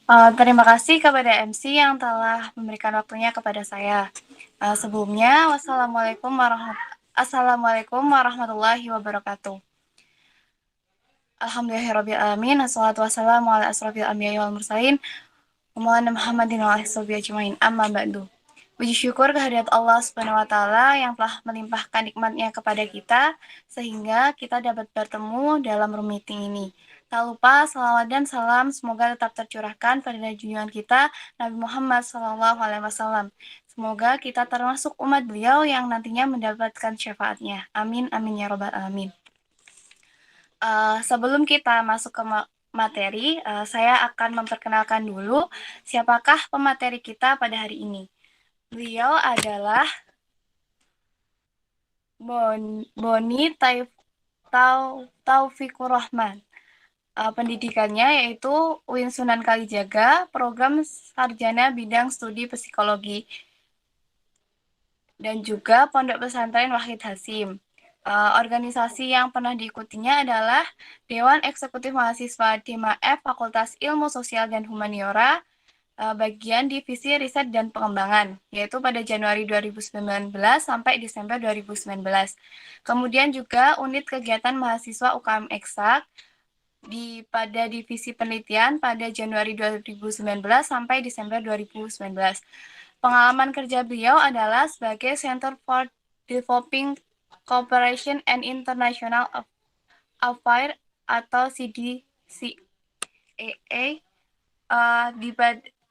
Terima kasih kepada MC yang telah memberikan waktunya kepada saya. Sebelumnya, Assalamualaikum warahmatullahi wabarakatuh. Alhamdulillahirrabbilalamin, assalatu wassalamu ala asrafil anbiya'i wal mursalin, Maulana Muhammadin wa alihi washabihi ajmain, amma ba'du. Puji syukur kehadirat Allah Subhanahu wa taala yang telah melimpahkan nikmatnya kepada kita sehingga kita dapat bertemu dalam room meeting ini. Tak lupa salawat dan salam semoga tetap tercurahkan pada junjungan kita Nabi Muhammad SAW. Semoga kita termasuk umat beliau yang nantinya mendapatkan syafaatnya. Amin amin ya robbal alamin. Sebelum kita masuk ke materi, saya akan memperkenalkan dulu siapakah pemateri kita pada hari ini. Beliau adalah Boni Taufikur Rahman. Pendidikannya yaitu UIN Sunan Kalijaga, program sarjana bidang studi psikologi, dan juga Pondok Pesantren Wahid Hasim. Organisasi yang pernah diikutinya adalah Dewan Eksekutif Mahasiswa DMAF Fakultas Ilmu Sosial dan Humaniora, bagian Divisi Riset dan Pengembangan, yaitu pada Januari 2019 sampai Desember 2019. Kemudian juga unit kegiatan mahasiswa UKM Eksak pada Divisi Penelitian pada Januari 2019 sampai Desember 2019. Pengalaman kerja beliau adalah sebagai Center for Developing Cooperation and International Affairs atau CDCAA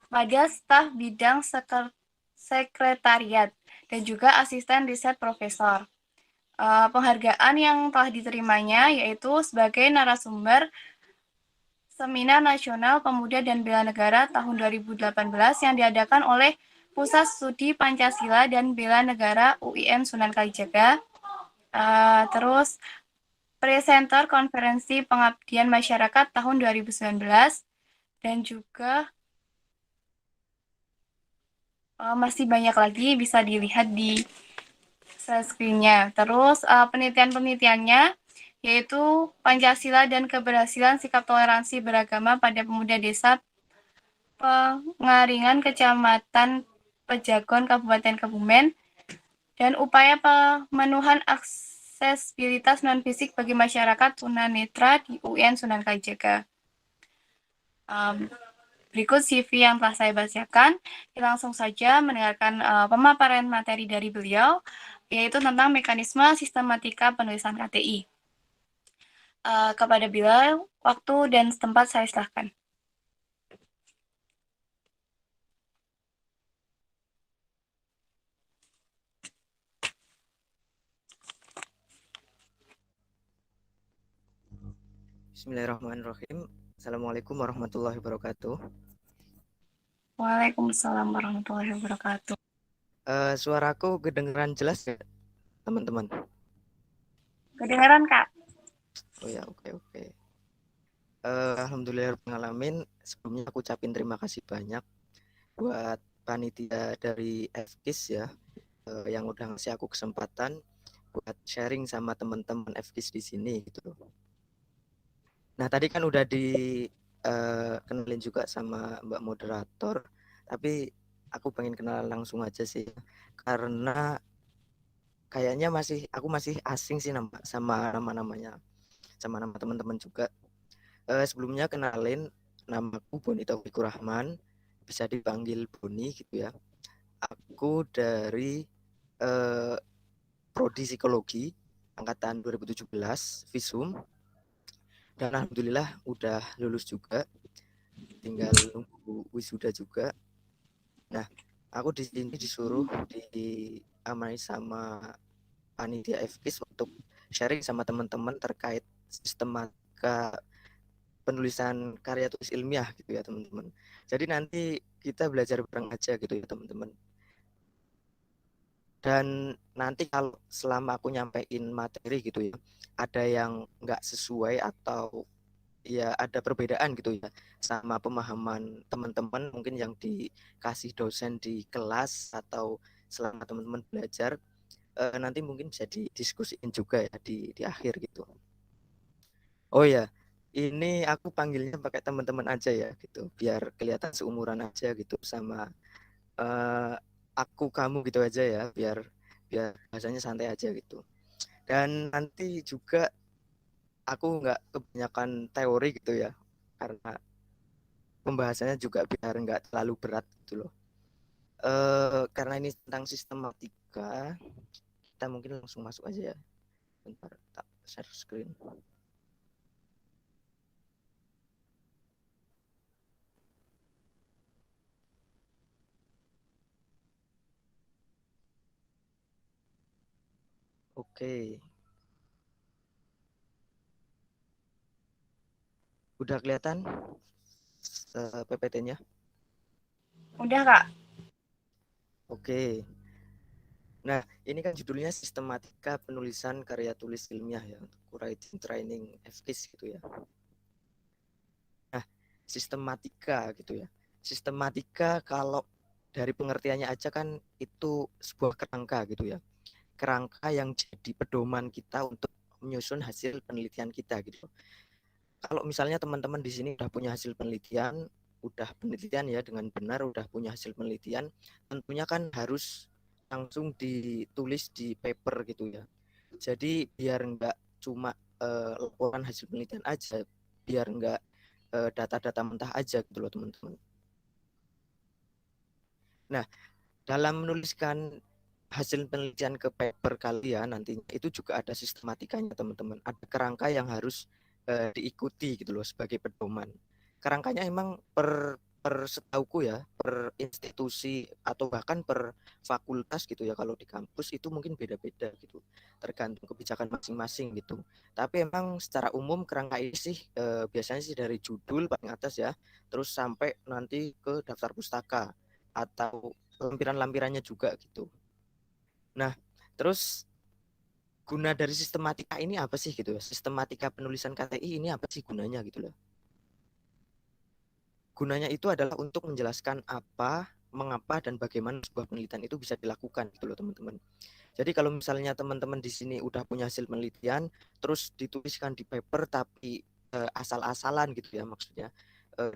pada staf bidang sekretariat dan juga asisten riset profesor. Penghargaan yang telah diterimanya yaitu sebagai narasumber Seminar Nasional Pemuda dan Bela Negara tahun 2018 yang diadakan oleh Pusat Studi Pancasila dan Bela Negara UIN Sunan Kalijaga. Terus presenter konferensi pengabdian masyarakat tahun 2019 dan juga masih banyak lagi bisa dilihat di screen-nya. Terus penelitian-penelitiannya yaitu Pancasila dan Keberhasilan Sikap Toleransi Beragama pada Pemuda Desa Pengaringan Kecamatan Pejagon Kabupaten Kebumen dan upaya pemenuhan aksesibilitas non-fisik bagi masyarakat tunanetra di UIN Sunan Kalijaga. Berikut CV yang telah saya bacakan. Kita langsung saja mendengarkan pemaparan materi dari beliau, yaitu tentang mekanisme sistematika penulisan KTI. Kepada beliau, waktu dan tempat saya silakan. Bismillahirrahmanirrahim. Assalamualaikum warahmatullahi wabarakatuh. Waalaikumsalam warahmatullahi wabarakatuh. Suaraku kedengeran jelas ya, teman-teman? Kedengeran, Kak? Oh ya, oke. Alhamdulillahirrahmanirrahim. Sebelumnya aku ucapin terima kasih banyak buat panitia dari FKIS ya, yang udah ngasih aku kesempatan buat sharing sama teman-teman FKIS di sini gitu. Nah, tadi kan udah kenalin juga sama Mbak Moderator, tapi aku pengen kenalan langsung aja sih, karena kayaknya aku masih asing sih sama nama-namanya, sama nama teman-teman juga. Sebelumnya kenalin, namaku Boni Taufikur Rahman, bisa dipanggil Boni gitu ya. Aku dari Prodi Psikologi angkatan 2017 Visum, dan alhamdulillah udah lulus juga, tinggal nunggu wisuda juga. Nah, aku di sini disuruh diamani sama panitia FKIS untuk sharing sama teman-teman terkait sistematika penulisan karya tulis ilmiah gitu ya teman-teman. Jadi nanti kita belajar bareng aja gitu ya teman-teman. Dan nanti kalau selama aku nyampein materi gitu ya, ada yang nggak sesuai atau ya ada perbedaan gitu ya sama pemahaman teman-teman mungkin yang dikasih dosen di kelas atau selama teman-teman belajar, nanti mungkin bisa didiskusiin juga ya di akhir gitu. Oh ya, Ini aku panggilnya pakai teman-teman aja ya gitu, biar kelihatan seumuran aja gitu sama eh, aku kamu gitu aja ya, biar biar bahasanya santai aja gitu. Dan nanti juga aku nggak kebanyakan teori gitu ya, karena pembahasannya juga biar nggak terlalu berat gitu loh. Karena ini tentang sistematika, kita mungkin langsung masuk aja ya. Bentar, tak share screen. Oke, udah kelihatan PPT-nya? Udah, Kak. Oke. Nah, ini kan judulnya sistematika penulisan karya tulis ilmiah ya, untuk writing training FKIS gitu ya. Nah, sistematika gitu ya. Sistematika kalau dari pengertiannya aja kan itu sebuah kerangka gitu ya. Kerangka yang jadi pedoman kita untuk menyusun hasil penelitian kita gitu. Kalau misalnya teman-teman di sini udah punya hasil penelitian, udah penelitian ya dengan benar, udah punya hasil penelitian, tentunya kan harus langsung ditulis di paper gitu ya. Jadi biar nggak cuma laporan hasil penelitian aja, biar nggak data-data mentah aja gitu loh teman-teman. Nah, dalam menuliskan hasil penelitian ke paper kalian nantinya itu juga ada sistematikanya teman-teman. Ada kerangka yang harus diikuti gitu loh sebagai pedoman. Kerangkanya emang per setauku ya, per institusi atau bahkan per fakultas gitu ya, kalau di kampus itu mungkin beda-beda gitu, tergantung kebijakan masing-masing gitu. Tapi emang secara umum kerangka ini sih biasanya sih dari judul paling atas ya, terus sampai nanti ke daftar pustaka atau lampiran-lampirannya juga gitu. Nah, terus guna dari sistematika ini apa sih gitu ya? Sistematika penulisan KTI ini apa sih gunanya gitu loh? Gunanya itu adalah untuk menjelaskan apa, mengapa dan bagaimana sebuah penelitian itu bisa dilakukan gitu loh teman-teman. Jadi kalau misalnya teman-teman di sini udah punya hasil penelitian, terus dituliskan di paper tapi asal-asalan gitu ya maksudnya,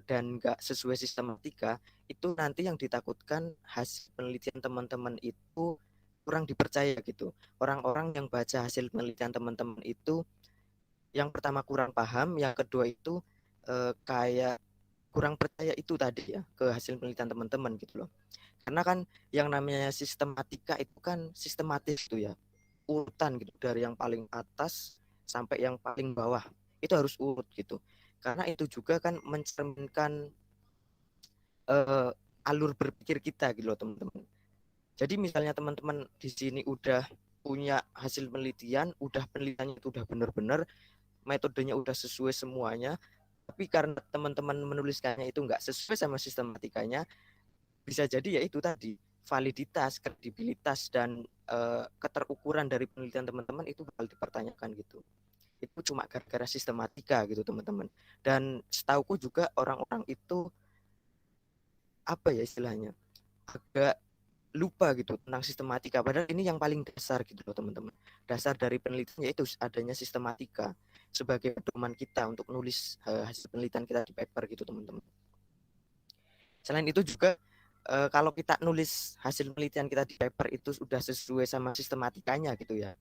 dan nggak sesuai sistematika, itu nanti yang ditakutkan hasil penelitian teman-teman itu kurang dipercaya gitu. Orang-orang yang baca hasil penelitian teman-teman itu, yang pertama kurang paham, yang kedua itu kayak kurang percaya itu tadi ya ke hasil penelitian teman-teman gitu loh. Karena kan yang namanya sistematika itu kan sistematis gitu ya, urutan gitu dari yang paling atas sampai yang paling bawah itu harus urut gitu. Karena itu juga kan mencerminkan uh, alur berpikir kita gitu loh teman-teman. Jadi misalnya teman-teman di sini udah punya hasil penelitian, udah penelitiannya itu udah benar-benar, metodenya udah sesuai semuanya, tapi karena teman-teman menuliskannya itu nggak sesuai sama sistematikanya, bisa jadi ya itu tadi validitas, kredibilitas dan keterukuran dari penelitian teman-teman itu bakal dipertanyakan gitu. Itu cuma gara-gara sistematika gitu teman-teman. Dan setauku juga orang-orang itu apa ya istilahnya, agak lupa gitu tentang sistematika. Padahal ini yang paling dasar gitu loh teman-teman. Dasar dari penelitian yaitu adanya sistematika sebagai pedoman kita untuk nulis hasil penelitian kita di paper gitu teman-teman. Selain itu juga kalau kita nulis hasil penelitian kita di paper itu sudah sesuai sama sistematikanya gitu ya,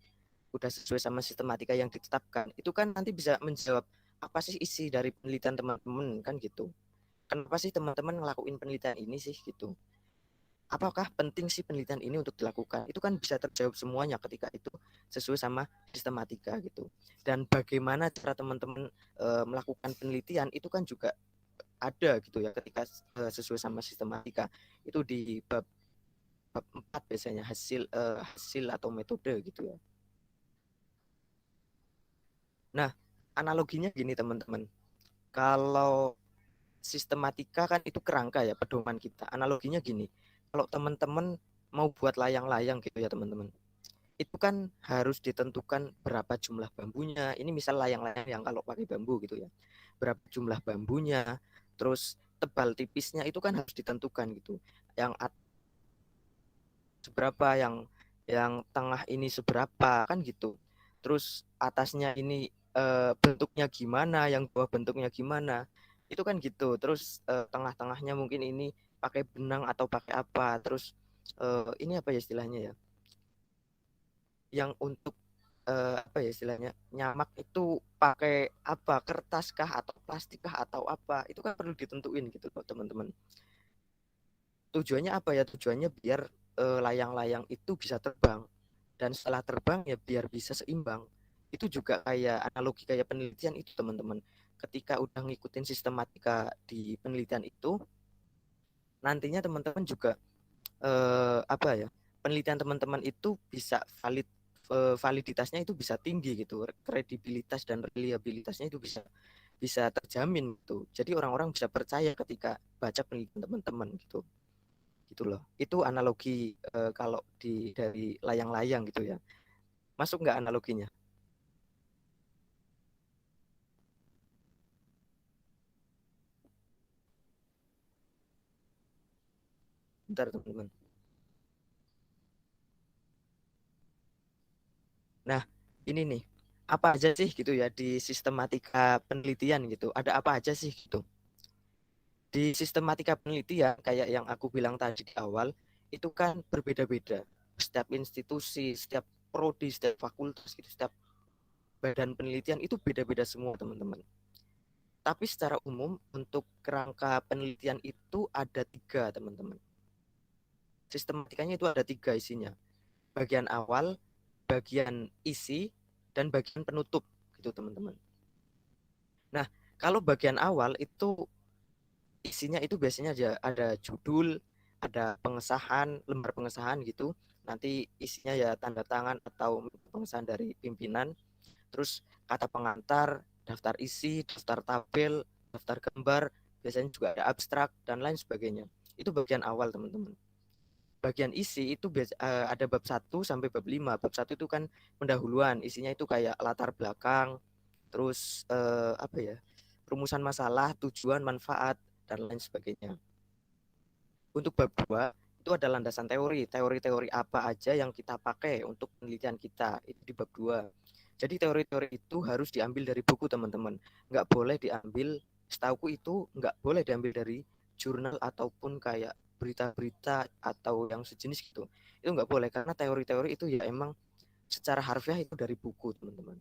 udah sesuai sama sistematika yang ditetapkan, itu kan nanti bisa menjawab apa sih isi dari penelitian teman-teman kan gitu. Kenapa sih teman-teman ngelakuin penelitian ini sih gitu? Apakah penting sih penelitian ini untuk dilakukan? Itu kan bisa terjawab semuanya ketika itu sesuai sama sistematika gitu. Dan bagaimana cara teman-teman melakukan penelitian itu kan juga ada gitu ya ketika sesuai sama sistematika. Itu di bab 4 biasanya hasil atau metode gitu ya. Nah, analoginya gini teman-teman. Kalau sistematika kan itu kerangka ya, pedoman kita. Analoginya gini. Kalau teman-teman mau buat layang-layang gitu ya teman-teman, itu kan harus ditentukan berapa jumlah bambunya. Ini misal layang-layang yang kalau pakai bambu gitu ya. Berapa jumlah bambunya, terus tebal tipisnya itu kan harus ditentukan gitu. Yang seberapa, yang tengah ini seberapa kan gitu. Terus atasnya ini bentuknya gimana, yang bawah bentuknya gimana. Itu kan gitu. Terus tengah-tengahnya mungkin ini pakai benang atau pakai apa. Terus ini apa ya istilahnya ya? Yang untuk apa ya istilahnya? Nyamak itu pakai apa? Kertas kah atau plastik kah atau apa? Itu kan perlu ditentuin gitu loh, teman-teman. Tujuannya apa ya? Tujuannya biar layang-layang itu bisa terbang. Dan setelah terbang ya biar bisa seimbang. Itu juga kayak analogi kayak penelitian itu, teman-teman. Ketika udah ngikutin sistematika di penelitian itu, nantinya teman-teman juga apa ya, penelitian teman-teman itu bisa validitasnya itu bisa tinggi gitu, kredibilitas dan reliabilitasnya itu bisa bisa terjamin gitu. Jadi orang-orang bisa percaya ketika baca penelitian teman-teman gitu. Gitu loh. Itu analogi kalau di dari layang-layang gitu ya. Masuk nggak analoginya? Bentar, teman-teman. Nah, ini nih. Apa aja sih gitu ya di sistematika penelitian gitu? Ada apa aja sih gitu? Di sistematika penelitian kayak yang aku bilang tadi di awal, itu kan berbeda-beda. Setiap institusi, setiap prodi, setiap fakultas gitu, setiap badan penelitian itu beda-beda semua, teman-teman. Tapi secara umum untuk kerangka penelitian itu ada tiga, teman-teman. Sistematikanya itu ada tiga isinya. Bagian awal, bagian isi, dan bagian penutup gitu, teman-teman. Nah, kalau bagian awal itu isinya itu biasanya ada judul, ada pengesahan, lembar pengesahan gitu. Nanti isinya ya tanda tangan atau pengesahan dari pimpinan. Terus kata pengantar, daftar isi, daftar tabel, daftar gambar, biasanya juga ada abstrak dan lain sebagainya. Itu bagian awal, teman-teman. Bagian isi itu ada bab 1 sampai bab 5. Bab 1 itu kan pendahuluan, isinya itu kayak latar belakang, terus apa ya? Rumusan masalah, tujuan, manfaat dan lain sebagainya. Untuk bab 2 itu ada landasan teori. Teori-teori apa aja yang kita pakai untuk penelitian kita. Itu di bab 2. Jadi teori-teori itu harus diambil dari buku, teman-teman. Nggak boleh diambil, setauku itu nggak boleh diambil dari jurnal ataupun kayak berita-berita atau yang sejenis gitu. Itu nggak boleh karena teori-teori itu ya emang secara harfiah itu dari buku, teman-teman.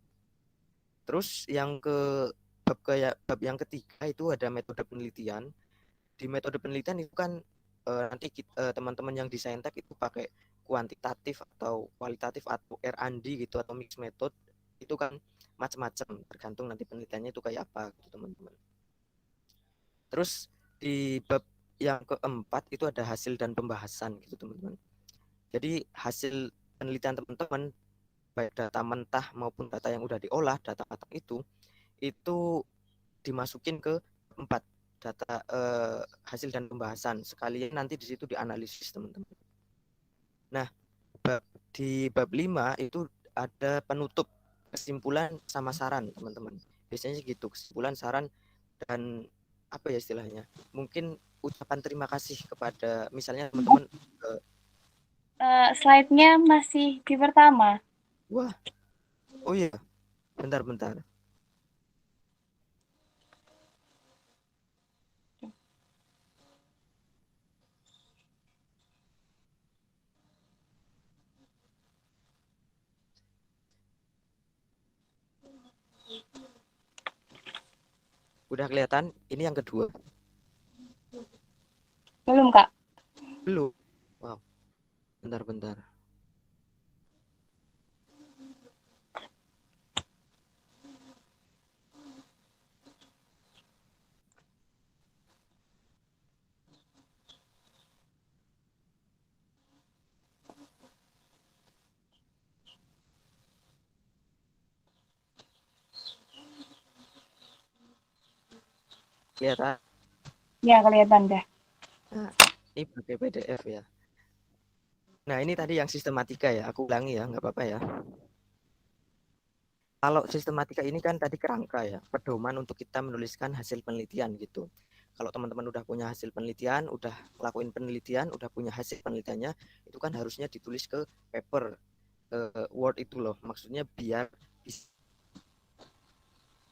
Terus yang ke bab yang ketiga itu ada metode penelitian. Di metode penelitian itu kan nanti teman-teman yang di Saintek itu pakai kuantitatif atau kualitatif atau R&D gitu atau mix method, itu kan macam-macam tergantung nanti penelitiannya itu kayak apa gitu, teman-teman. Terus di bab yang keempat itu ada hasil dan pembahasan gitu, teman-teman. Jadi hasil penelitian teman-teman baik data mentah maupun data yang udah diolah, data matang itu dimasukin ke 4 data hasil dan pembahasan, sekalian nanti di situ dianalisis, teman-teman. Nah, di bab 5 itu ada penutup, kesimpulan sama saran, teman-teman. Biasanya gitu, kesimpulan, saran, dan apa ya istilahnya? Mungkin ucapan terima kasih kepada misalnya teman-teman Slide-nya masih di pertama. wah, oh iya, bentar. Udah kelihatan? Ini yang kedua. Belum, Kak? Belum. Wow, bentar. Kelihatan? Ya, kelihatan dah. Nah, ini pakai PDF ya. Nah, ini tadi yang sistematika ya. Aku ulangi ya, nggak apa-apa ya. Kalau sistematika ini kan tadi kerangka ya, pedoman untuk kita menuliskan hasil penelitian gitu. Kalau teman-teman udah punya hasil penelitian, udah lakuin penelitian, udah punya hasil penelitiannya, itu kan harusnya ditulis ke paper, ke Word itu loh. Maksudnya biar bisa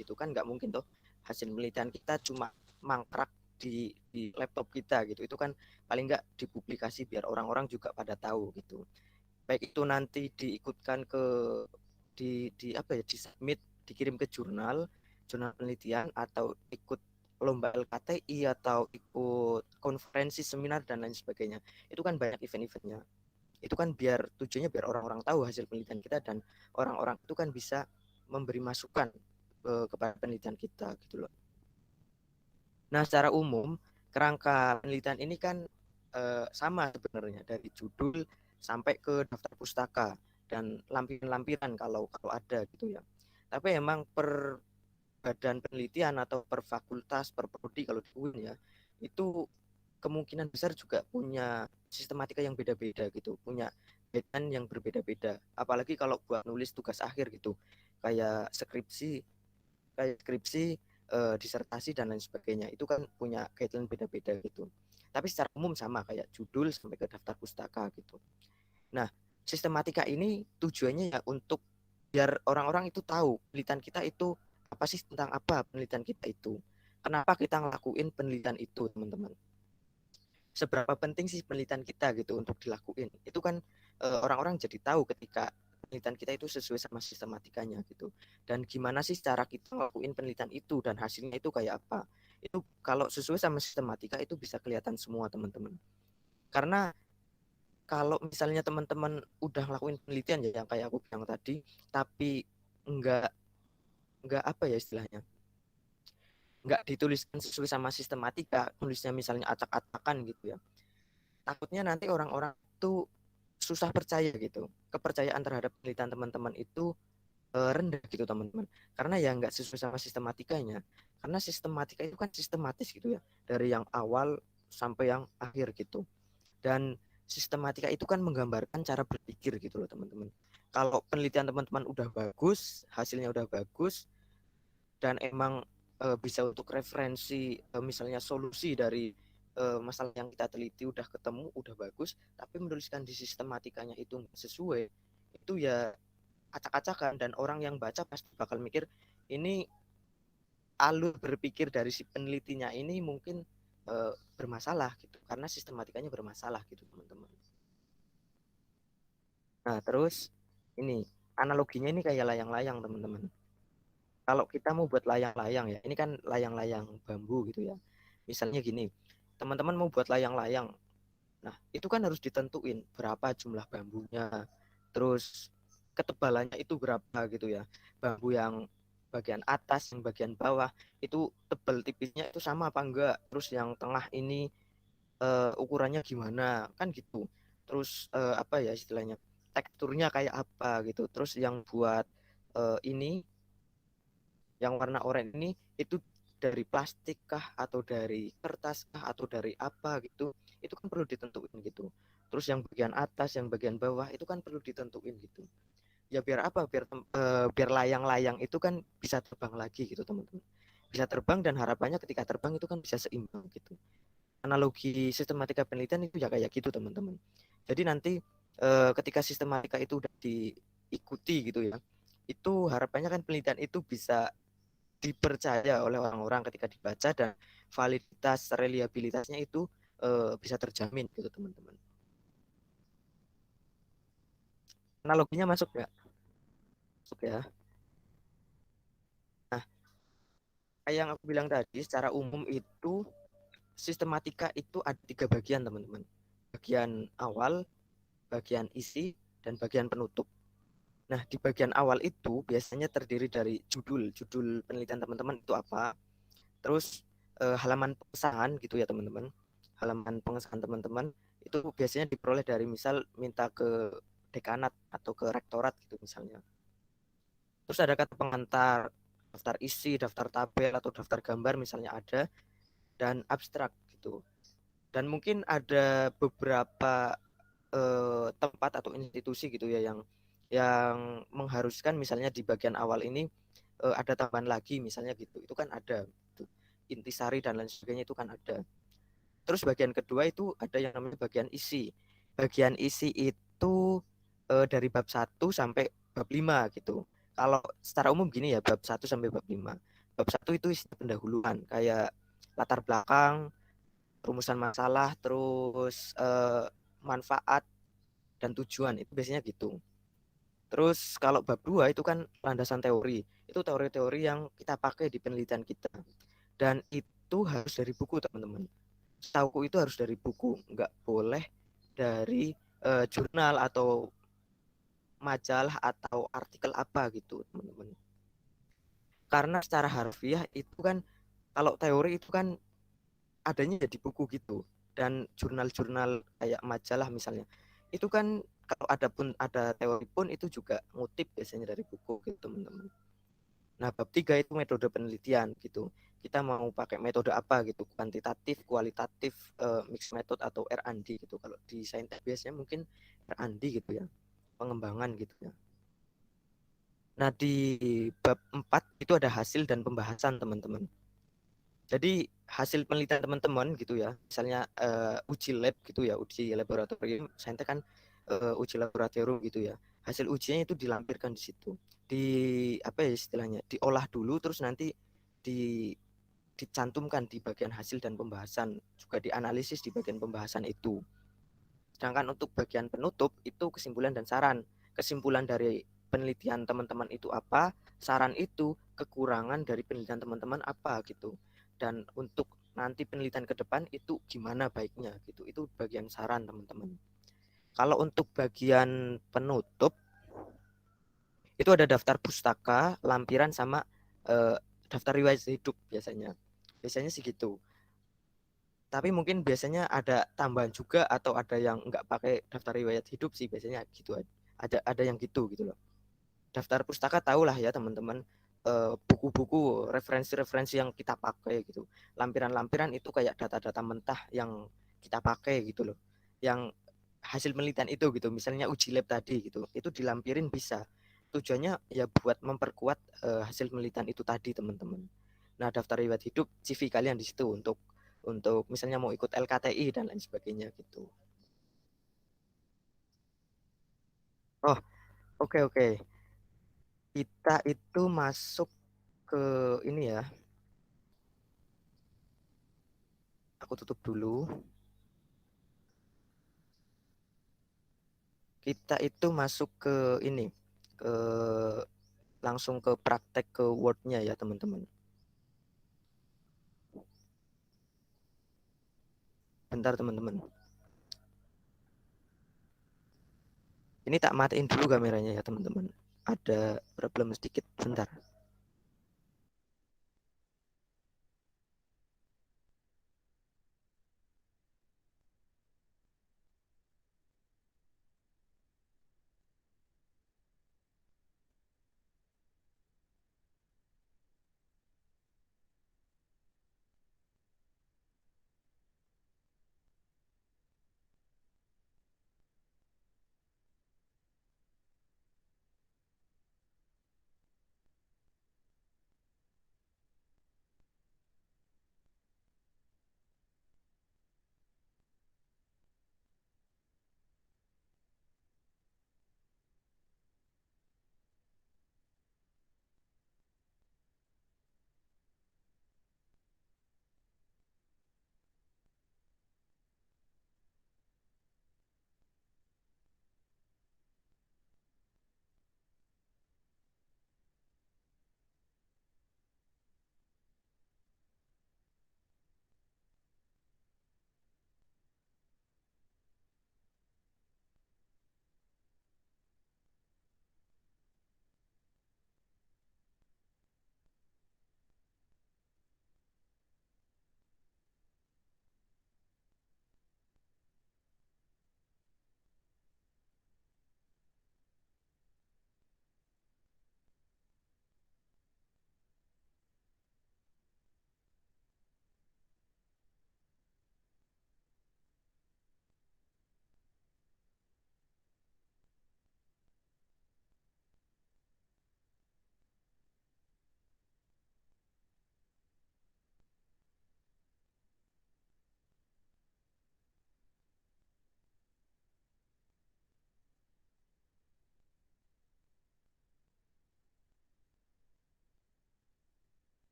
gitu kan, nggak mungkin tuh hasil penelitian kita cuma mangkrak di laptop kita gitu. Itu kan paling nggak dipublikasi biar orang-orang juga pada tahu gitu. Baik itu nanti diikutkan ke di apa ya, di submit, dikirim ke jurnal penelitian, atau ikut lomba LKTI, atau ikut konferensi, seminar, dan lain sebagainya. Itu kan banyak event-eventnya. Itu kan biar tujuannya biar orang-orang tahu hasil penelitian kita, dan orang-orang itu kan bisa memberi masukan kepada penelitian kita gitu loh. Nah, secara umum kerangka penelitian ini kan sama sebenarnya, dari judul sampai ke daftar pustaka dan lampiran-lampiran kalau ada gitu ya. Tapi emang per badan penelitian atau per fakultas, per prodi kalau di UIN ya, itu kemungkinan besar juga punya sistematika yang beda-beda gitu, punya guideline yang berbeda-beda. Apalagi kalau buat nulis tugas akhir gitu, kayak skripsi, disertasi dan lain sebagainya, itu kan punya guideline beda-beda gitu. Tapi secara umum sama, kayak judul sampai ke daftar pustaka gitu. Nah, sistematika ini tujuannya ya untuk biar orang-orang itu tahu penelitian kita itu apa sih, tentang apa penelitian kita itu. Kenapa kita ngelakuin penelitian itu, teman-teman? Seberapa penting sih penelitian kita gitu untuk dilakuin? Itu kan orang-orang jadi tahu ketika penelitian kita itu sesuai sama sistematikanya gitu. Dan gimana sih cara kita ngelakuin penelitian itu dan hasilnya itu kayak apa? Itu kalau sesuai sama sistematika itu bisa kelihatan semua, teman-teman. Karena kalau misalnya teman-teman udah ngelakuin penelitian ya yang kayak aku bilang tadi, tapi enggak apa ya istilahnya, enggak dituliskan sesuai sama sistematika, tulisnya misalnya acak-acakan gitu ya, takutnya nanti orang-orang itu susah percaya gitu, kepercayaan terhadap penelitian teman-teman itu rendah gitu, teman-teman, karena ya nggak sesuai sama sistematikanya. Karena sistematika itu kan sistematis gitu ya, dari yang awal sampai yang akhir gitu. Dan sistematika itu kan menggambarkan cara berpikir gitu loh, teman-teman. Kalau penelitian teman-teman udah bagus, hasilnya udah bagus, dan emang bisa untuk referensi, misalnya solusi dari masalah yang kita teliti udah ketemu, udah bagus, tapi menuliskan di sistematikanya itu nggak sesuai, itu ya acak-acakan, dan orang yang baca pasti bakal mikir ini alur berpikir dari si penelitinya ini mungkin bermasalah gitu, karena sistematikanya bermasalah gitu, teman-teman. Nah, terus ini analoginya ini kayak layang-layang, teman-teman. Kalau kita mau buat layang-layang ya, ini kan layang-layang bambu gitu ya. Misalnya gini, teman-teman mau buat layang-layang. Nah, itu kan harus ditentuin berapa jumlah bambunya. Terus ketebalannya itu berapa gitu ya. Bambu yang bagian atas, yang bagian bawah itu tebal tipisnya itu sama apa enggak. Terus yang tengah ini ukurannya gimana kan gitu. Terus apa ya istilahnya, teksturnya kayak apa gitu. Terus yang buat ini, yang warna oranye ini, itu dari plastik kah, atau dari kertas kah, atau dari apa gitu, itu kan perlu ditentuin gitu. Terus yang bagian atas, yang bagian bawah itu kan perlu ditentuin gitu. Ya biar apa, biar layang-layang itu kan bisa terbang lagi gitu, teman-teman. Bisa terbang, dan harapannya ketika terbang itu kan bisa seimbang gitu. Analogi sistematika penelitian itu ya kayak gitu, teman-teman. Jadi nanti ketika sistematika itu udah diikuti gitu ya, itu harapannya kan penelitian itu bisa dipercaya oleh orang-orang ketika dibaca, dan validitas reliabilitasnya itu bisa terjamin gitu, teman-teman. Analoginya masuk nggak? Masuk ya. Nah, kayak yang aku bilang tadi, secara umum itu sistematika itu ada 3 bagian, teman-teman. Bagian awal, bagian isi, dan bagian penutup. Nah, di bagian awal itu biasanya terdiri dari judul penelitian teman-teman itu apa, terus halaman pengesahan gitu ya, teman-teman. Halaman pengesahan teman-teman itu biasanya diperoleh dari misal minta ke dekanat atau ke rektorat gitu misalnya. Terus ada kata pengantar, daftar isi, daftar tabel, atau daftar gambar misalnya ada, dan abstrak gitu. Dan mungkin ada beberapa tempat atau institusi gitu ya yang mengharuskan misalnya di bagian awal ini ada tambahan lagi misalnya gitu. Itu kan ada gitu. Intisari dan lain sebagainya itu kan ada. Terus bagian kedua itu ada yang namanya bagian isi. Bagian isi itu dari bab 1 sampai bab 5 gitu. Kalau secara umum gini ya, bab 1 sampai bab 5. Bab 1 itu isi pendahuluan, kayak latar belakang, rumusan masalah, terus manfaat dan tujuan, itu biasanya gitu. Terus kalau bab 2 itu kan landasan teori. Itu teori-teori yang kita pakai di penelitian kita. Dan itu harus dari buku, teman-teman. Setauku itu harus dari buku, nggak boleh dari jurnal atau majalah atau artikel apa gitu, teman-teman. Karena secara harfiah itu kan, kalau teori itu kan adanya di buku gitu, dan jurnal-jurnal kayak majalah misalnya itu kan kalau ada pun ada teori pun itu juga ngutip biasanya dari buku gitu, teman-teman. Nah, bab 3 itu metode penelitian gitu. Kita mau pakai metode apa gitu, kuantitatif, kualitatif, mixed method atau R&D gitu. Kalau di saintek biasanya mungkin R&D gitu ya, pengembangan gitu ya. Nah, di bab 4 itu ada hasil dan pembahasan, teman-teman. Jadi hasil penelitian teman-teman gitu ya, misalnya uji lab gitu ya, uji laboratorium, saintek kan uji laboratorium gitu ya. Hasil ujinya itu dilampirkan di situ. Di apa ya istilahnya? Diolah dulu terus nanti di dicantumkan di bagian hasil dan pembahasan, juga dianalisis di bagian pembahasan itu. Sedangkan untuk bagian penutup itu kesimpulan dan saran. Kesimpulan dari penelitian teman-teman itu apa, saran itu kekurangan dari penelitian teman-teman apa gitu. Dan untuk nanti penelitian ke depan itu gimana baiknya gitu. Itu bagian saran, teman-teman. Kalau untuk bagian penutup itu ada daftar pustaka, lampiran sama eh, daftar riwayat hidup biasanya. Biasanya sih gitu. Tapi mungkin biasanya ada tambahan juga atau ada yang nggak pakai daftar riwayat hidup sih biasanya gitu. Ada yang gitu loh. Daftar pustaka tahu lah ya teman-teman, buku-buku referensi-referensi yang kita pakai gitu. Lampiran-lampiran itu kayak data-data mentah yang kita pakai gitu loh. Yang hasil penelitian itu gitu. Misalnya uji lab tadi gitu. Itu dilampirin bisa. Tujuannya ya buat memperkuat hasil penelitian itu tadi, teman-teman. Nah, daftar riwayat hidup CV kalian di situ untuk misalnya mau ikut LKTI dan lain sebagainya gitu. Oh, oke oke. Kita itu masuk ke ini ya. Aku tutup dulu. Kita itu masuk ke ini, ke langsung ke praktek ke Word-nya ya, teman-teman. Bentar, teman-teman. Ini tak matiin dulu kameranya ya, teman-teman. Ada problem sedikit, bentar.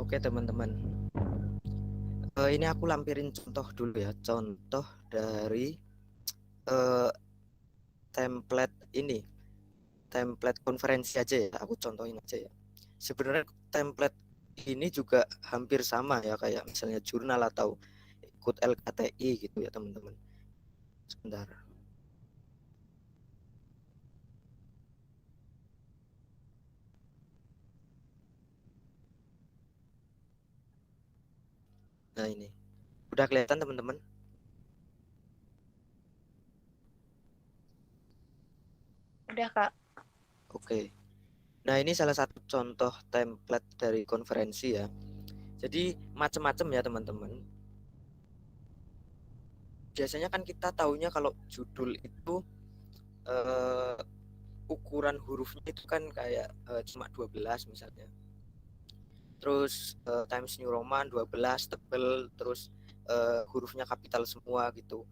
Oke teman-teman, ini aku lampirin contoh dulu ya, contoh dari uh, template ini, template konferensi aja ya, aku contohin aja ya. Sebenarnya template ini juga hampir sama ya, kayak misalnya jurnal atau ikut LKTI gitu ya teman-teman. Sebentar. Nah ini, udah kelihatan teman-teman? Udah, Kak. Oke. Nah ini salah satu contoh template dari konferensi ya. Jadi macam-macam ya teman-teman. Biasanya kan kita taunya kalau judul itu uh, ukuran hurufnya itu kan kayak cuma 12 misalnya. Terus Times New Roman 12 tebel, terus hurufnya kapital semua gitu.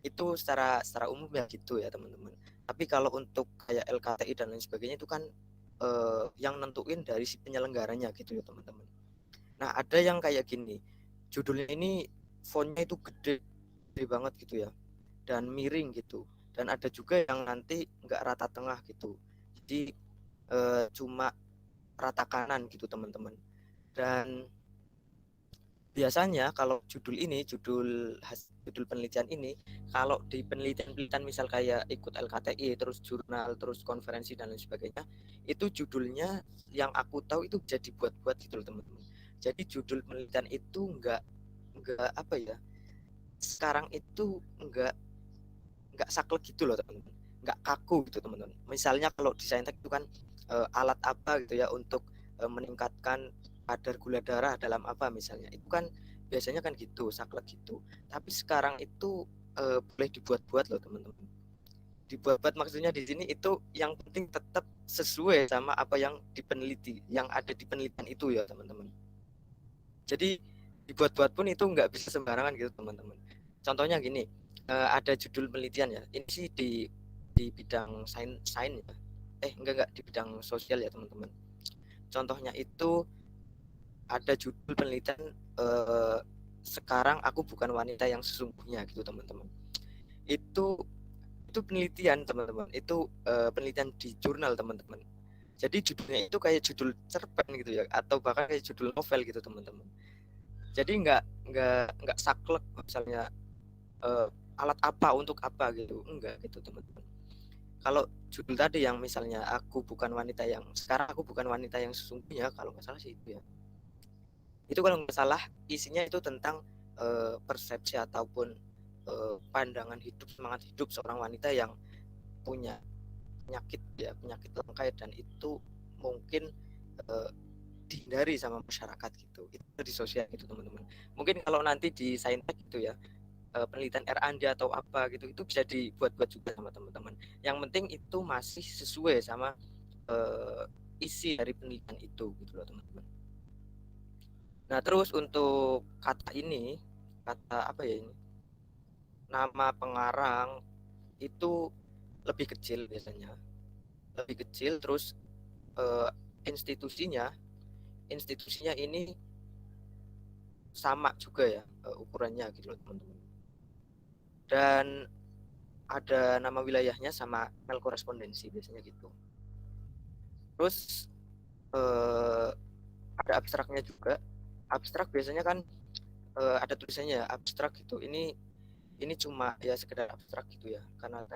Itu secara umum ya gitu ya teman-teman. Tapi kalau untuk kayak LKTI dan lain sebagainya itu kan yang nentuin dari si penyelenggaranya gitu ya teman-teman. Nah ada yang kayak gini, judulnya ini fontnya itu gede, gede banget gitu ya, dan miring gitu. Dan ada juga yang nanti nggak rata tengah gitu, jadi cuma rata kanan gitu teman-teman. Dan biasanya kalau judul penelitian ini, kalau di penelitian misal kayak ikut LKTI, terus jurnal, terus konferensi dan lain sebagainya, itu judulnya yang aku tahu itu jadi buat-buat gitu loh teman-teman. Jadi judul penelitian itu enggak apa ya, sekarang itu enggak saklek gitu loh teman-teman, enggak kaku gitu teman-teman. Misalnya kalau di saintek itu kan alat apa gitu ya untuk meningkatkan kadar gula darah dalam apa misalnya, itu kan biasanya kan gitu saklek gitu. Tapi sekarang itu boleh dibuat-buat loh teman-teman. Dibuat-buat maksudnya di sini itu yang penting tetap sesuai sama apa yang dipeneliti, yang ada di penelitian itu ya teman-teman. Jadi dibuat-buat pun itu nggak bisa sembarangan gitu teman-teman. Contohnya gini, ada judul penelitian ya, ini sih di bidang sains ya, enggak di bidang sosial ya teman-teman. Contohnya itu ada judul penelitian sekarang aku bukan wanita yang sesungguhnya gitu teman-teman. Itu penelitian teman-teman, itu penelitian di jurnal teman-teman. Jadi judulnya itu kayak judul cerpen gitu ya, atau bahkan kayak judul novel gitu teman-teman. Jadi nggak saklek misalnya alat apa untuk apa gitu, enggak gitu teman-teman. Kalau judul tadi yang misalnya aku bukan wanita yang sekarang aku bukan wanita yang sesungguhnya, kalau nggak salah sih itu ya, itu kalau nggak salah isinya itu tentang persepsi ataupun pandangan hidup, semangat hidup seorang wanita yang punya penyakit ya, penyakit langka, dan itu mungkin uh, dihindari sama masyarakat gitu. Itu di sosial gitu teman-teman. Mungkin kalau nanti di saintek gitu ya, penelitian R&D atau apa gitu, itu bisa dibuat-buat juga sama teman-teman. Yang penting itu masih sesuai sama isi dari penelitian itu gitu loh teman-teman. Nah terus untuk kata ini, kata apa ya ini, nama pengarang itu lebih kecil biasanya, lebih kecil. Terus eh, institusinya institusinya ini sama juga ya ukurannya gitu loh teman-teman. Dan ada nama wilayahnya sama email korespondensi biasanya gitu. Terus ada abstraknya juga. Abstrak biasanya kan ada tulisannya abstrak gitu. Ini cuma ya sekedar abstrak gitu ya, karena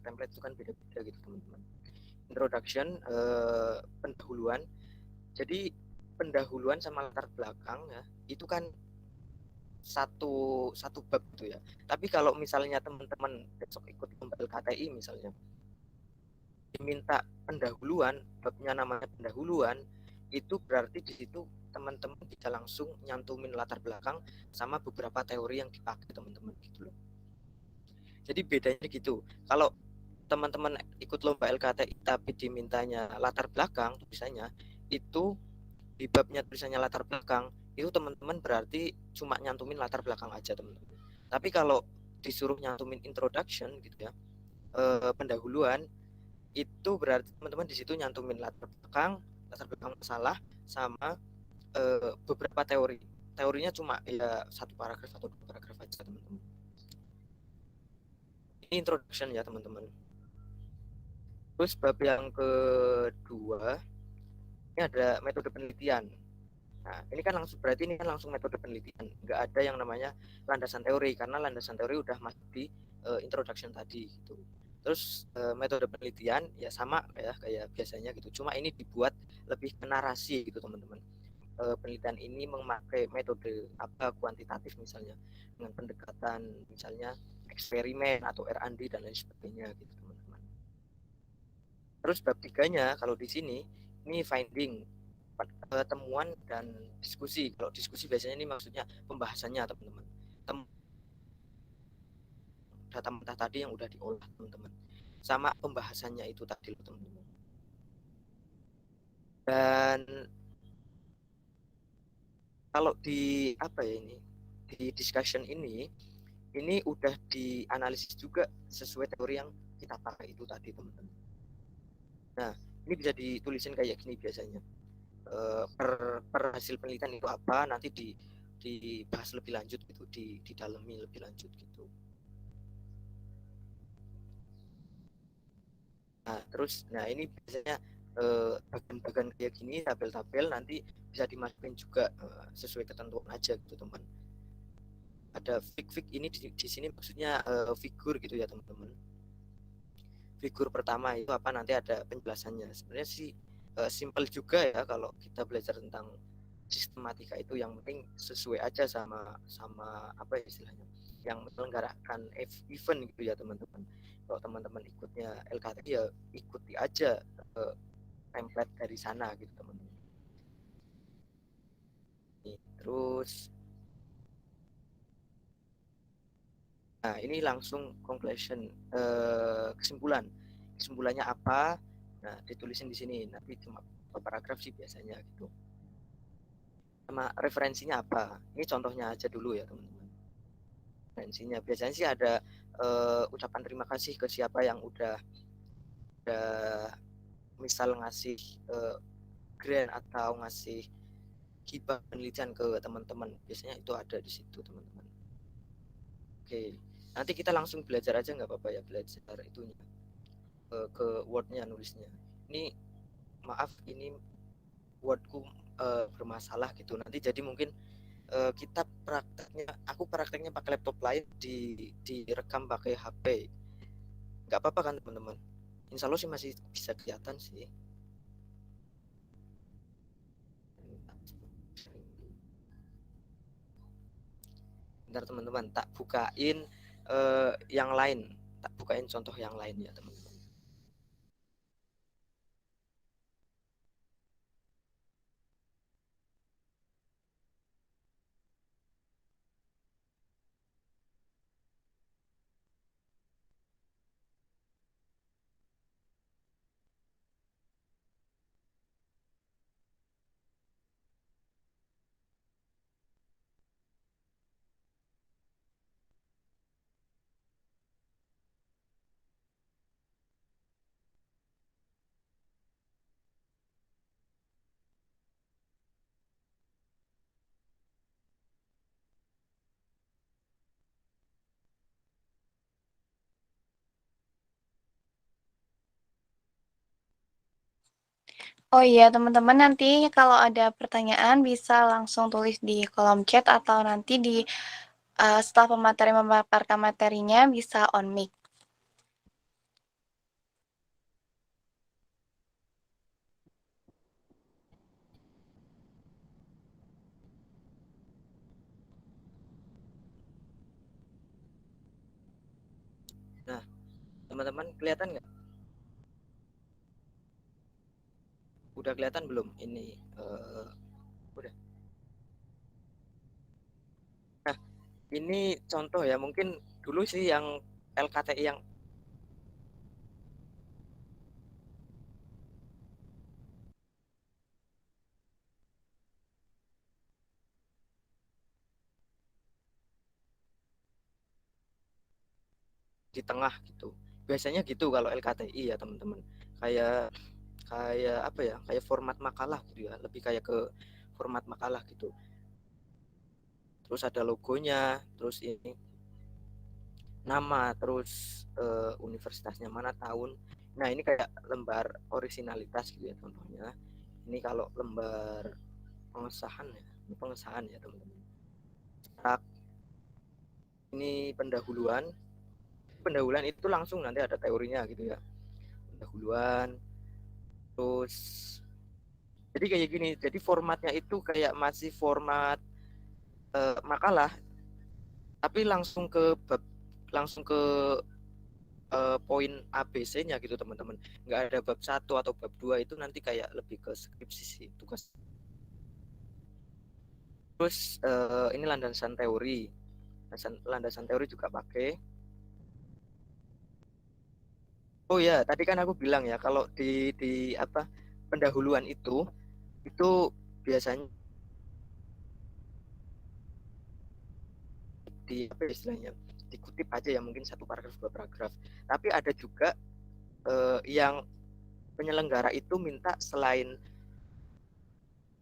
template itu kan beda-beda gitu teman-teman. Introduction, pendahuluan. Jadi pendahuluan sama latar belakang ya, itu kan satu bab gitu ya. Tapi kalau misalnya teman-teman besok ikut lomba LKTI misalnya, diminta pendahuluan, babnya namanya pendahuluan, itu berarti di situ teman-teman bisa langsung nyantumin latar belakang sama beberapa teori yang dipakai teman-teman gitu loh. Jadi bedanya gitu. Kalau teman-teman ikut lomba LKTI tapi dimintanya latar belakang tulisannya, itu di babnya tulisannya latar belakang, itu teman-teman berarti cuma nyantumin latar belakang aja teman-teman. Tapi kalau disuruh nyantumin introduction gitu ya, pendahuluan, itu berarti teman-teman di situ nyantumin latar belakang masalah sama beberapa teorinya cuma ya satu paragraf atau dua paragraf aja teman-teman. Ini introduction ya teman-teman. Terus bab yang kedua ini ada metode penelitian. Nah, ini kan langsung berarti ini kan langsung metode penelitian. Nggak ada yang namanya landasan teori karena landasan teori udah masuk di introduction tadi gitu. Terus metode penelitian ya sama ya kayak biasanya gitu. Cuma ini dibuat lebih ke narasi gitu teman-teman. Penelitian ini memakai metode apa kuantitatif misalnya dengan pendekatan misalnya eksperimen atau R&D dan lain sebagainya gitu teman-teman. Terus bab tiganya kalau di sini ini finding temuan dan diskusi. Kalau diskusi biasanya ini maksudnya pembahasannya teman-teman. Data-data tadi yang udah diolah teman-teman. Sama pembahasannya itu tadi teman-teman. Dan kalau di apa ya ini di discussion ini udah dianalisis juga sesuai teori yang kita pakai itu tadi teman-teman. Nah ini bisa ditulisin kayak gini biasanya. Per hasil penelitian itu apa nanti dibahas lebih lanjut gitu, didalami lebih lanjut gitu. Nah terus ini biasanya bagian-bagian kayak gini tabel-tabel nanti bisa dimasukin juga sesuai ketentuan aja gitu teman. Ada fig ini di sini maksudnya figur gitu ya teman-teman. Figur pertama itu apa nanti ada penjelasannya. Sebenarnya sih simple juga ya kalau kita belajar tentang sistematika itu, yang penting sesuai aja sama apa istilahnya yang menyelenggarakan event gitu ya teman-teman. Kalau teman-teman ikutnya LKT ya ikuti aja template dari sana gitu teman-teman. Terus nah ini langsung conclusion, kesimpulannya apa, nah ditulisin di sini nanti cuma paragraf sih biasanya gitu. Sama referensinya apa, ini contohnya aja dulu ya teman-teman. Referensinya biasanya sih ada ucapan terima kasih ke siapa yang udah misal ngasih grant atau ngasih hibah penelitian ke teman-teman, biasanya itu ada di situ teman-teman. Oke, nanti kita langsung belajar aja nggak apa-apa ya, belajar itunya ke wordnya nulisnya. Ini maaf ini wordku bermasalah gitu nanti, jadi mungkin kita aku prakteknya pakai laptop lain, direkam pakai HP. Nggak apa-apa kan teman-teman? Insya Allah sih masih bisa kelihatan sih. Bentar teman-teman, tak bukain yang lain, tak bukain contoh yang lain ya teman-teman. Oh iya, teman-teman nanti kalau ada pertanyaan bisa langsung tulis di kolom chat atau nanti di setelah pemateri memaparkan materinya bisa on mic. Nah teman-teman kelihatan nggak? Udah kelihatan belum ini? Udah. Nah ini contoh ya, mungkin dulu sih yang LKTI yang di tengah gitu. Biasanya gitu kalau LKTI ya teman-teman. Kayak apa ya? Kayak format makalah gitu ya. Lebih kayak ke format makalah gitu. Terus ada logonya, terus ini nama, terus universitasnya mana, tahun. Nah ini kayak lembar originalitas gitu ya contohnya. Ini kalau lembar pengesahan ya, ini pengesahan ya teman-teman. Nah, ini pendahuluan. Pendahuluan itu langsung nanti ada teorinya gitu ya. Pendahuluan, terus jadi kayak gini. Jadi formatnya itu kayak masih format makalah, tapi langsung ke poin ABC-nya gitu teman-teman. Nggak ada bab 1 atau bab 2, itu nanti kayak lebih ke skripsi sih tugas. Terus ini landasan teori. Landasan teori juga pakai. Oh ya, tadi kan aku bilang ya kalau di apa pendahuluan itu biasanya di apa istilahnya dikutip aja ya, mungkin satu paragraf dua paragraf. Tapi ada juga yang penyelenggara itu minta selain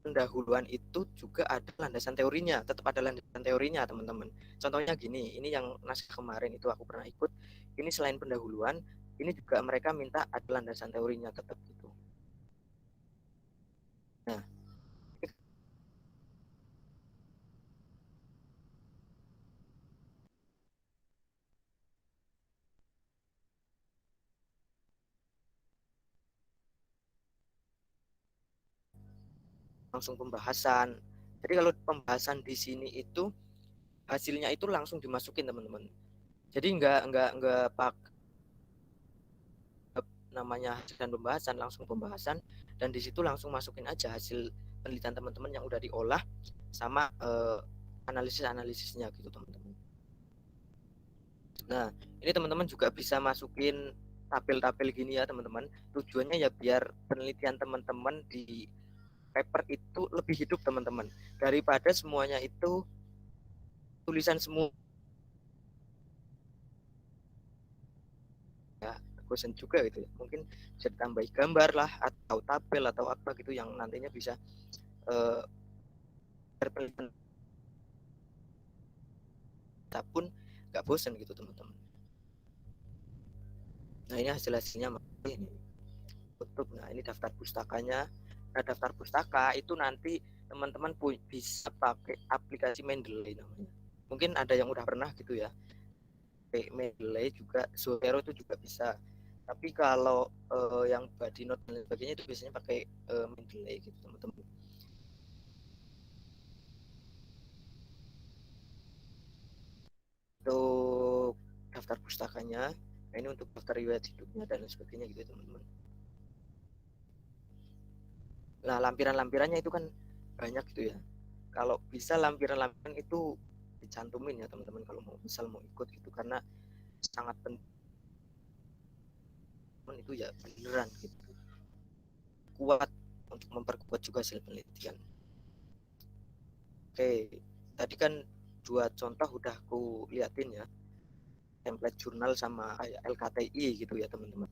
pendahuluan itu juga ada landasan teorinya, tetap ada landasan teorinya teman-teman. Contohnya gini, ini yang naskah kemarin itu aku pernah ikut, ini selain pendahuluan, ini juga mereka minta ada landasan teorinya tetap gitu. Nah, langsung pembahasan. Jadi kalau pembahasan di sini itu hasilnya itu langsung dimasukin teman-teman. Jadi nggak pak namanya hasil dan pembahasan, langsung pembahasan, dan di situ langsung masukin aja hasil penelitian teman-teman yang udah diolah sama analisis-analisisnya gitu teman-teman. Nah ini teman-teman juga bisa masukin tabel-tabel gini ya teman-teman. Tujuannya ya biar penelitian teman-teman di paper itu lebih hidup teman-teman, daripada semuanya itu tulisan semua ya, bosan juga gitu ya. Mungkin bisa ditambah gambar lah atau tabel atau apa gitu yang nantinya bisa penelitian kita pun nggak bosan gitu teman-teman. Nah ini hasil-hasilnya ini tutup. Nah ini daftar pustakanya. Nah daftar pustaka itu nanti teman-teman bisa pakai aplikasi Mendeley namanya. Mungkin ada yang udah pernah gitu ya. Mendeley juga, Zotero itu juga bisa. Tapi kalau yang body note dan sebagainya itu biasanya pakai Mendeley gitu teman-teman. Untuk daftar pustakanya, nah ini untuk daftar riwayat hidupnya dan sebagainya gitu teman-teman. Nah lampiran-lampirannya itu kan banyak gitu ya. Kalau bisa lampiran-lampiran itu dicantumin ya teman-teman kalau mau misal mau ikut gitu, karena sangat penting itu ya beneran gitu, kuat untuk memperkuat juga hasil penelitian. Oke, tadi kan 2 contoh udah aku liatin ya, template jurnal sama LKTI gitu ya teman-teman.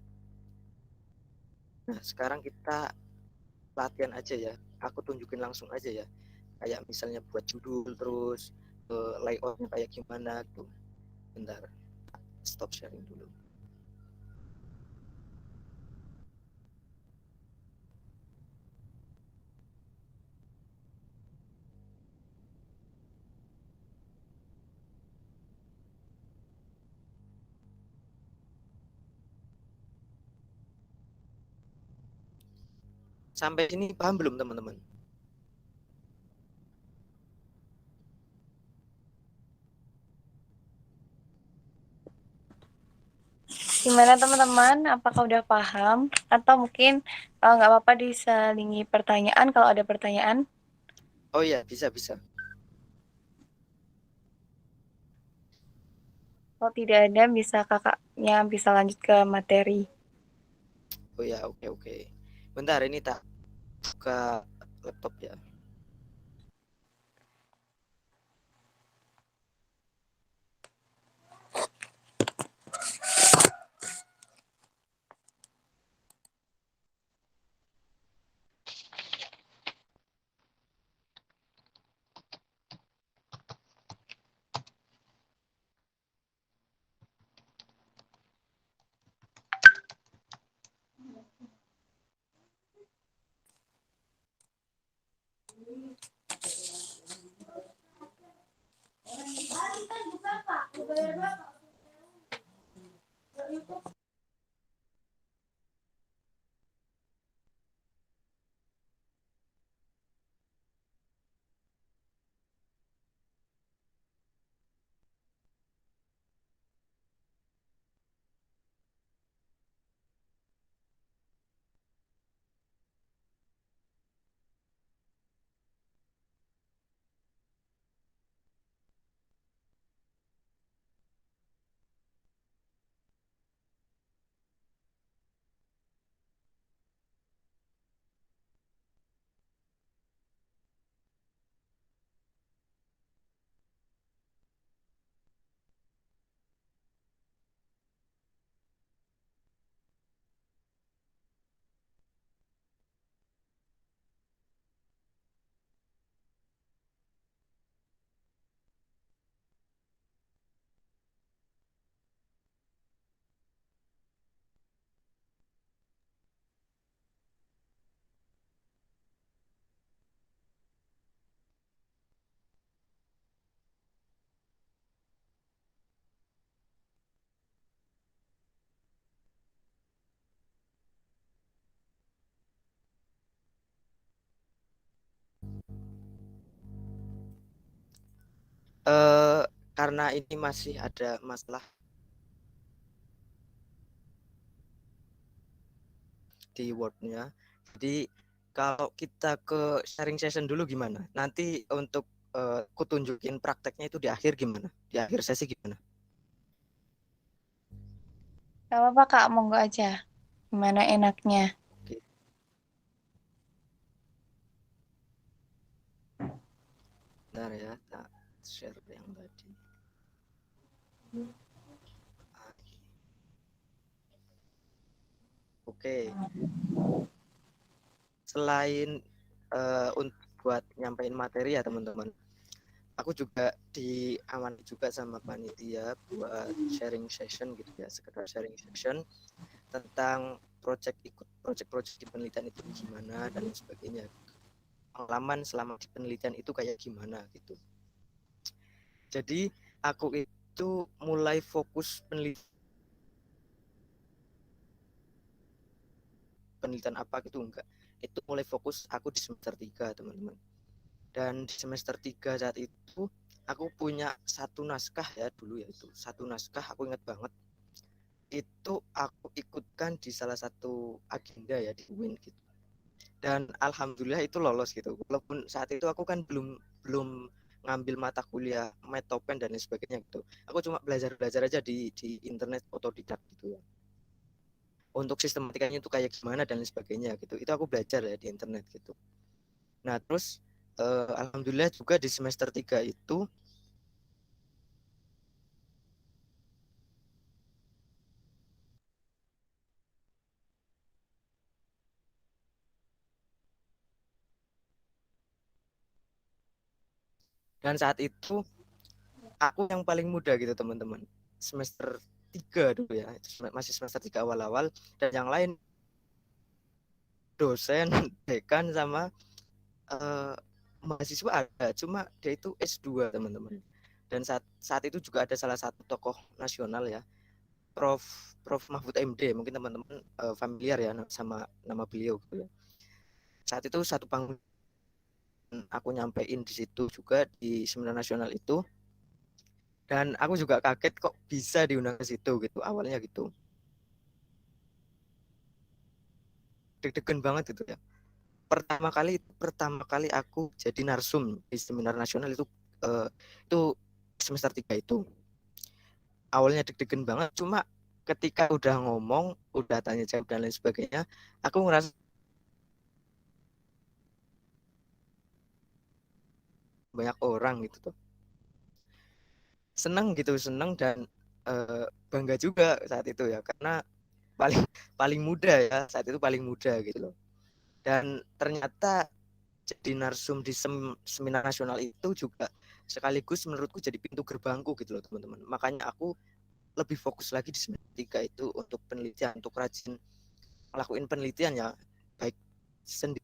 Nah sekarang kita latihan aja ya, aku tunjukin langsung aja ya, kayak misalnya buat judul, terus layoutnya kayak gimana tuh. Bentar, stop sharing dulu. Sampai sini paham belum teman-teman? Gimana teman-teman? Apakah udah paham? Atau mungkin nggak apa-apa diselingi pertanyaan kalau ada pertanyaan? Oh iya, bisa. Kalau tidak ada, bisa kakaknya bisa lanjut ke materi. Oh ya, oke. Bentar, ini tak buka laptop ya. Eh, karena ini masih ada masalah di Word-nya, jadi kalau kita ke sharing session dulu gimana? Nanti untuk aku tunjukin prakteknya itu di akhir gimana? Di akhir sesi gimana? Gak apa-apa Kak, monggo aja. Gimana enaknya? Oke, bentar ya, tak share yang tadi. Oke, selain untuk buat nyampein materi ya teman-teman, aku juga diamani juga sama panitia buat sharing session gitu ya, sekedar sharing session tentang project di penelitian itu gimana dan lain sebagainya, pengalaman selama di penelitian itu kayak gimana gitu. Jadi aku itu mulai fokus penelitian apa gitu enggak, itu mulai fokus aku di semester 3 teman-teman. Dan di semester 3 saat itu aku punya satu naskah ya, dulu ya itu satu naskah, aku ingat banget itu aku ikutkan di salah satu agenda ya di UIN gitu, dan alhamdulillah itu lolos gitu, walaupun saat itu aku kan belum belum ngambil mata kuliah metopen dan lain sebagainya gitu, aku cuma belajar belajar aja di internet otodidak gitu ya, untuk sistematikanya itu kayak gimana dan lain sebagainya gitu, itu aku belajar ya di internet gitu. Nah terus alhamdulillah juga di semester 3 itu, dan saat itu aku yang paling muda gitu teman-teman, semester 3 dulu ya, masih semester 3 awal-awal, dan yang lain dosen, dekan sama uh, mahasiswa ada, cuma dia itu S2 teman-teman. Dan saat itu juga ada salah satu tokoh nasional ya, Prof Prof Mahfud MD, mungkin teman-teman familiar ya sama nama beliau gitu ya. Saat itu satu panggung aku nyampein di situ juga di seminar nasional itu, dan aku juga kaget kok bisa diundang ke situ gitu awalnya gitu, deg-degan banget gitu ya. Pertama kali aku jadi narsum di seminar nasional itu, itu semester 3 itu. Awalnya deg-degan banget, cuma ketika udah ngomong, udah tanya jawab dan lain sebagainya, aku ngerasa banyak orang gitu tuh. Seneng gitu, seneng dan bangga juga saat itu ya, karena paling paling muda ya, saat itu paling muda gitu loh. Dan ternyata jadi narsum di seminar nasional itu juga sekaligus menurutku jadi pintu gerbangku gitu loh teman-teman. Makanya aku lebih fokus lagi di semester 3 itu untuk penelitian, untuk rajin ngelakuin penelitian ya, baik sendiri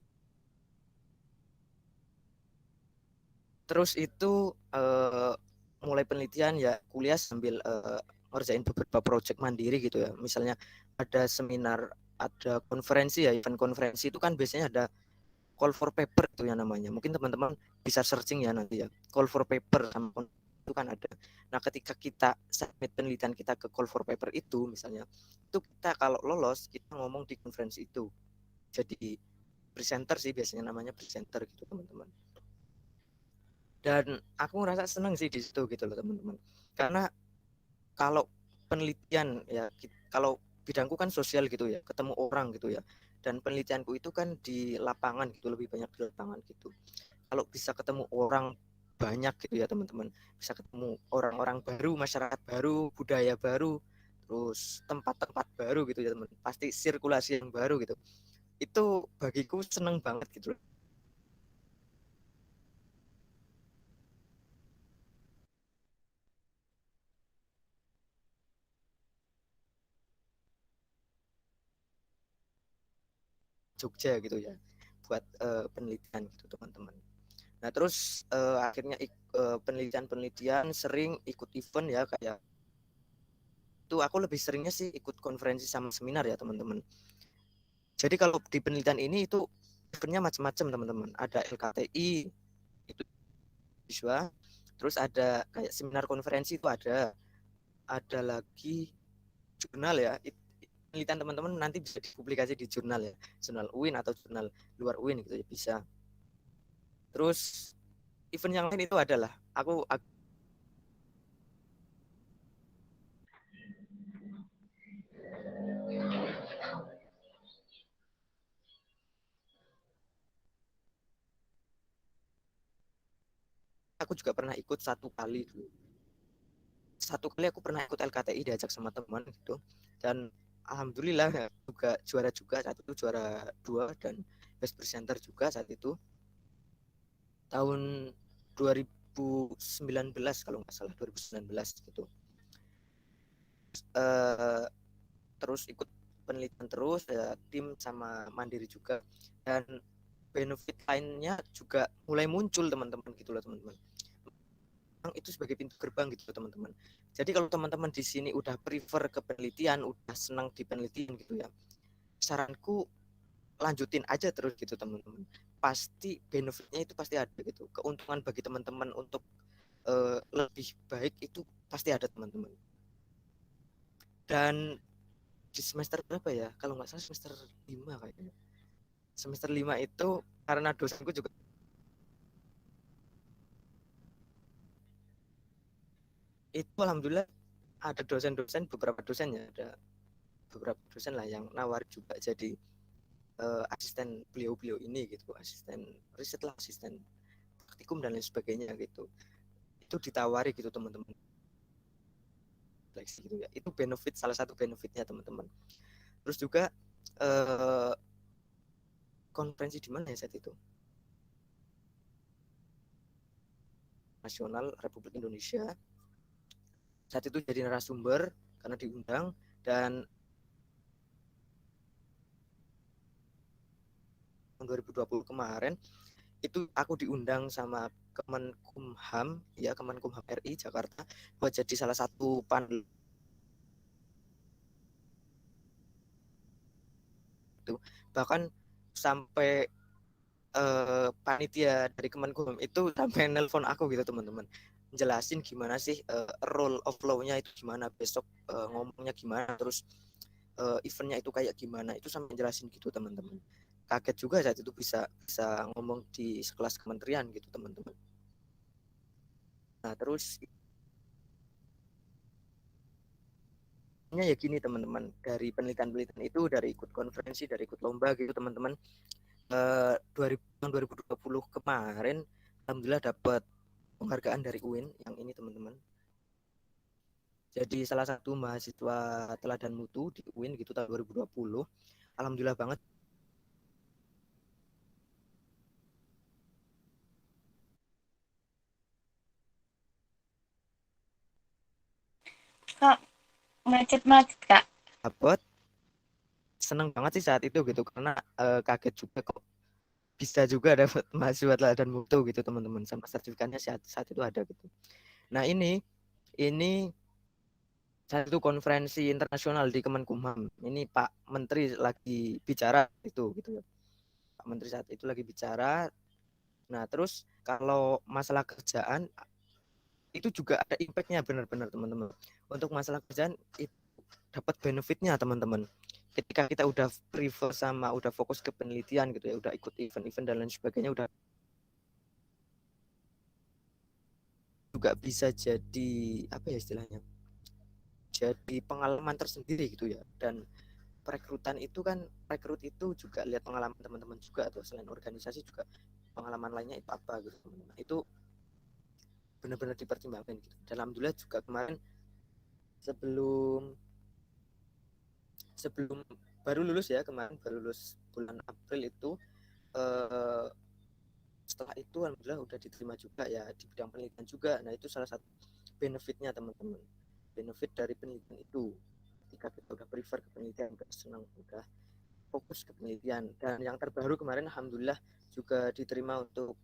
Terus itu mulai penelitian ya kuliah sambil ngerjain beberapa project mandiri gitu ya. Misalnya ada seminar, ada konferensi ya, event konferensi itu kan biasanya ada call for paper itu yang namanya. Mungkin teman-teman bisa searching ya nanti ya. Call for paper sama itu kan ada. Nah, ketika kita submit penelitian kita ke call for paper itu misalnya, itu kita kalau lolos kita ngomong di konferensi itu. Jadi presenter sih biasanya namanya presenter gitu teman-teman. Dan aku ngerasa seneng sih di situ gitu loh teman-teman. Karena kalau penelitian ya kalau bidangku kan sosial gitu ya, ketemu orang gitu ya. Dan penelitianku itu kan di lapangan gitu, lebih banyak di lapangan gitu. Kalau bisa ketemu orang banyak gitu ya teman-teman, bisa ketemu orang-orang baru, masyarakat baru, budaya baru, terus tempat-tempat baru gitu ya teman, pasti sirkulasi yang baru gitu, itu bagiku seneng banget gitu. Jogja gitu ya buat penelitian gitu teman-teman. Nah terus akhirnya penelitian-penelitian sering ikut event ya, kayak itu aku lebih seringnya sih ikut konferensi sama seminar ya teman-teman. Jadi kalau di penelitian ini itu eventnya macam-macam teman-teman. Ada LKTI itu siswa, terus ada kayak seminar konferensi itu ada lagi jurnal ya. Penelitian teman-teman nanti bisa dipublikasi di jurnal ya, jurnal UIN atau jurnal luar UIN gitu ya bisa. Terus event yang lain itu adalah aku juga pernah ikut satu kali aku pernah ikut LKTI diajak sama teman gitu, dan alhamdulillah ya, juga juara juga saat itu, juara 2 dan best presenter juga saat itu tahun 2019 kalau nggak salah 2019 gitu. Eh, Terus ikut penelitian terus ya, tim sama mandiri juga, dan benefit lainnya juga mulai muncul teman-teman gitu loh teman-teman. Itu sebagai pintu gerbang gitu teman-teman. Jadi kalau teman-teman di sini udah prefer ke penelitian, udah senang di penelitian gitu ya, saranku lanjutin aja terus gitu teman-teman. Pasti benefitnya itu pasti ada gitu. Keuntungan bagi teman-teman untuk lebih baik itu pasti ada teman-teman. Dan di semester berapa ya? Kalau nggak salah semester 5 kayaknya. Semester 5 itu karena dosenku juga itu alhamdulillah ada dosen-dosen, beberapa dosen ya, ada beberapa dosen lah yang nawar juga jadi asisten beliau-beliau ini gitu, asisten riset lah, asisten praktikum dan lain sebagainya gitu. Itu ditawari gitu teman-teman, gitu ya. Itu benefit, salah satu benefitnya teman-teman. Terus juga eh, konferensi di mana ya saat itu? Nasional Republik Indonesia. Saat itu jadi narasumber karena diundang, dan tahun 2020 kemarin itu aku diundang sama Kemenkumham ya, Kemenkumham RI Jakarta buat jadi salah satu panel itu. Bahkan sampai panitia dari Kemenkumham itu sampai nelpon aku gitu teman-teman, jelasin gimana sih rule of law-nya itu gimana, besok ngomongnya gimana, terus eventnya itu kayak gimana, itu sampai jelasin gitu teman-teman. Kaget juga saat itu bisa bisa ngomong di sekelas kementerian gitu teman-teman. Nah terus ya gini teman-teman, dari penelitian-penelitian itu, dari ikut konferensi, dari ikut lomba gitu teman-teman, 2020 kemarin alhamdulillah dapat penghargaan dari UIN yang ini teman-teman. Jadi salah satu mahasiswa teladan mutu di UIN gitu tahun 2020. Alhamdulillah banget. Kak, macet-macet, Kak. Dapat, seneng banget sih saat itu gitu, karena kaget juga kok bisa juga dapat mahasiswa teladan mutu gitu teman-teman, sama sertifikatnya saat itu ada gitu. Nah ini satu konferensi internasional di Kemenkumham. Ini Pak Menteri lagi bicara itu gitu ya. Pak Menteri saat itu lagi bicara. Nah, terus kalau masalah kerjaan itu juga ada impact-nya benar-benar teman-teman. Untuk masalah kerjaan itu dapat benefitnya teman-teman. Ketika kita udah prefer sama udah fokus ke penelitian gitu ya, udah ikut event-event dan lain sebagainya, udah juga bisa jadi apa ya istilahnya? Jadi pengalaman tersendiri gitu ya. Dan perekrutan itu kan rekrut itu juga lihat pengalaman teman-teman juga, atau selain organisasi juga pengalaman lainnya itu apa gitu teman-teman. Itu benar-benar dipertimbangkan gitu. Dan alhamdulillah juga kemarin sebelum sebelum baru lulus ya, kemarin baru lulus bulan April itu, eh, setelah itu alhamdulillah udah diterima juga ya di bidang penelitian juga. Nah itu salah satu benefitnya teman-teman, benefit dari penelitian itu. Ketika kita udah prefer ke penelitian, udah senang, udah fokus ke penelitian. Dan yang terbaru kemarin alhamdulillah juga diterima untuk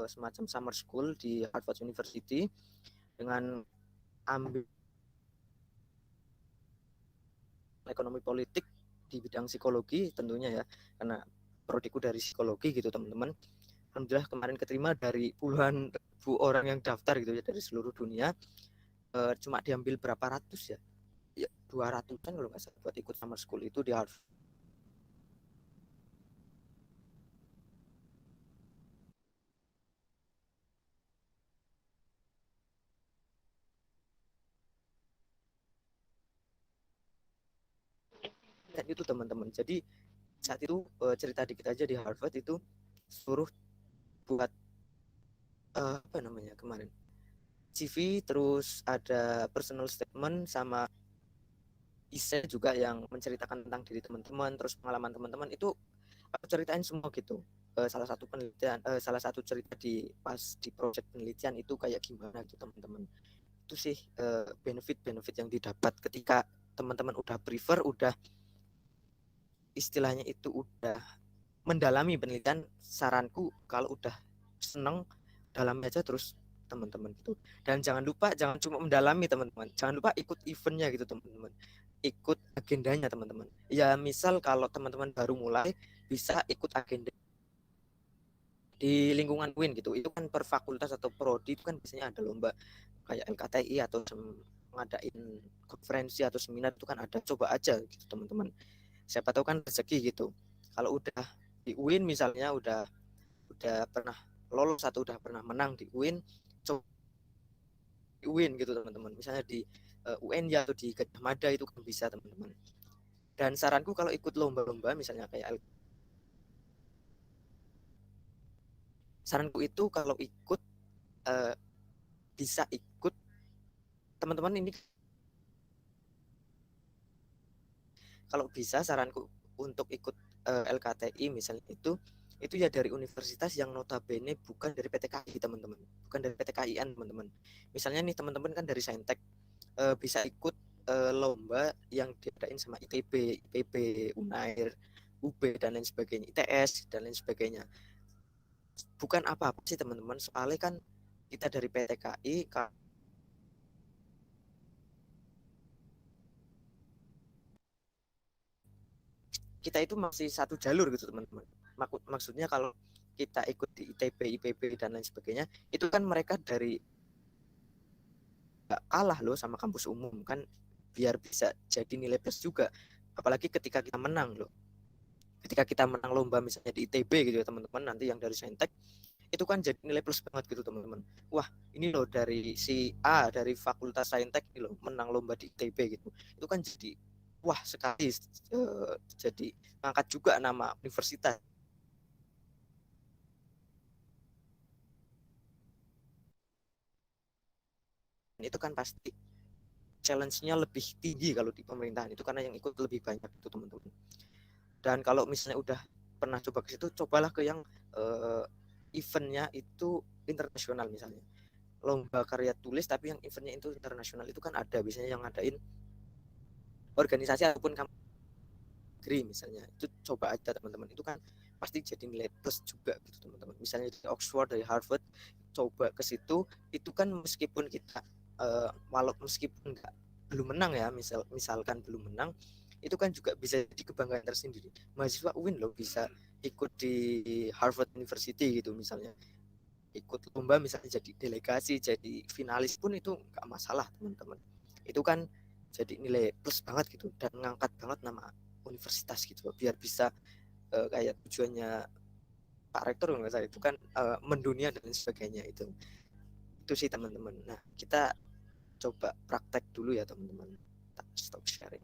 semacam summer school di Harvard University dengan ambil ekonomi politik di bidang psikologi tentunya ya, karena prodiku dari psikologi gitu teman-teman. Alhamdulillah kemarin keterima dari puluhan ribu orang yang daftar gitu ya dari seluruh dunia. Cuma diambil berapa ratus ya, 200-an kalau nggak salah buat ikut summer school itu di Harvard. Dan itu teman-teman, jadi saat itu cerita dikit aja, di Harvard itu suruh buat apa namanya kemarin, CV, terus ada personal statement sama essay juga yang menceritakan tentang diri teman-teman, terus pengalaman teman-teman itu aku ceritain semua gitu. Salah satu penelitian, salah satu cerita di pas di project penelitian itu kayak gimana gitu teman-teman. Itu sih benefit-benefit yang didapat ketika teman-teman udah prefer, udah istilahnya itu udah mendalami penelitian. Saranku kalau udah seneng, dalami aja terus teman-teman gitu. Dan jangan lupa, jangan cuma mendalami teman-teman, jangan lupa ikut eventnya gitu teman-teman, ikut agendanya teman-teman. Ya misal kalau teman-teman baru mulai, bisa ikut agenda di lingkungan UIN gitu. Itu kan per fakultas atau prodi itu kan biasanya ada lomba kayak LKTI atau ngadain konferensi atau seminar, itu kan ada. Coba aja gitu teman-teman, siapa tahu kan rezeki gitu. Kalau udah di UIN misalnya udah pernah lolos atau udah pernah menang di UIN, coba di UIN gitu teman-teman, misalnya di UN ya atau di Gajah Mada, itu kan bisa teman-teman. Dan saranku kalau ikut lomba-lomba misalnya kayak saranku itu kalau ikut, eh, bisa ikut teman-teman ini, kalau bisa saranku untuk ikut LKTI misalnya itu ya dari universitas yang notabene bukan dari PTKI teman-teman, bukan dari PTKI-an teman-teman. Misalnya nih teman-teman kan dari Saintek, bisa ikut lomba yang diadain sama ITB, IPB, Unair, UB dan lain sebagainya, ITS dan lain sebagainya. Bukan apa-apa sih teman-teman, soalnya kan kita dari PTKI, kita itu masih satu jalur gitu teman-teman. Maksudnya kalau kita ikut di ITB, IPB dan lain sebagainya, itu kan mereka dari gak kalah loh sama kampus umum kan, biar bisa jadi nilai plus juga. Apalagi ketika kita menang loh, ketika kita menang lomba misalnya di ITB gitu ya teman-teman, nanti yang dari Saintek itu kan jadi nilai plus banget gitu teman-teman. Wah ini loh dari si A dari Fakultas Saintek ini loh menang lomba di ITB gitu, itu kan jadi wah sekali, jadi ngangkat juga nama universitas. Itu kan pasti challenge-nya lebih tinggi kalau di pemerintahan itu, karena yang ikut lebih banyak itu teman-teman. Dan kalau misalnya udah pernah coba ke situ, cobalah ke yang eventnya itu internasional, misalnya lomba karya tulis tapi yang eventnya itu internasional, itu kan ada biasanya yang ngadain organisasi ataupun negeri misalnya. Itu coba aja teman-teman, itu kan pasti jadi nilai plus juga gitu teman-teman. Misalnya dari Oxford, dari Harvard, coba ke situ, itu kan meskipun kita walau meskipun nggak belum menang ya, misalkan belum menang, itu kan juga bisa jadi kebanggaan tersendiri. Mahasiswa UIN loh bisa ikut di Harvard University gitu misalnya, ikut lomba misalnya jadi delegasi, jadi finalis pun itu nggak masalah teman-teman. Itu kan jadi nilai plus banget gitu dan ngangkat banget nama universitas gitu biar bisa kayak tujuannya Pak Rektor nggak salah itu kan mendunia dan sebagainya itu sih teman-teman. Nah kita coba praktek dulu ya teman-teman. Stop sharing.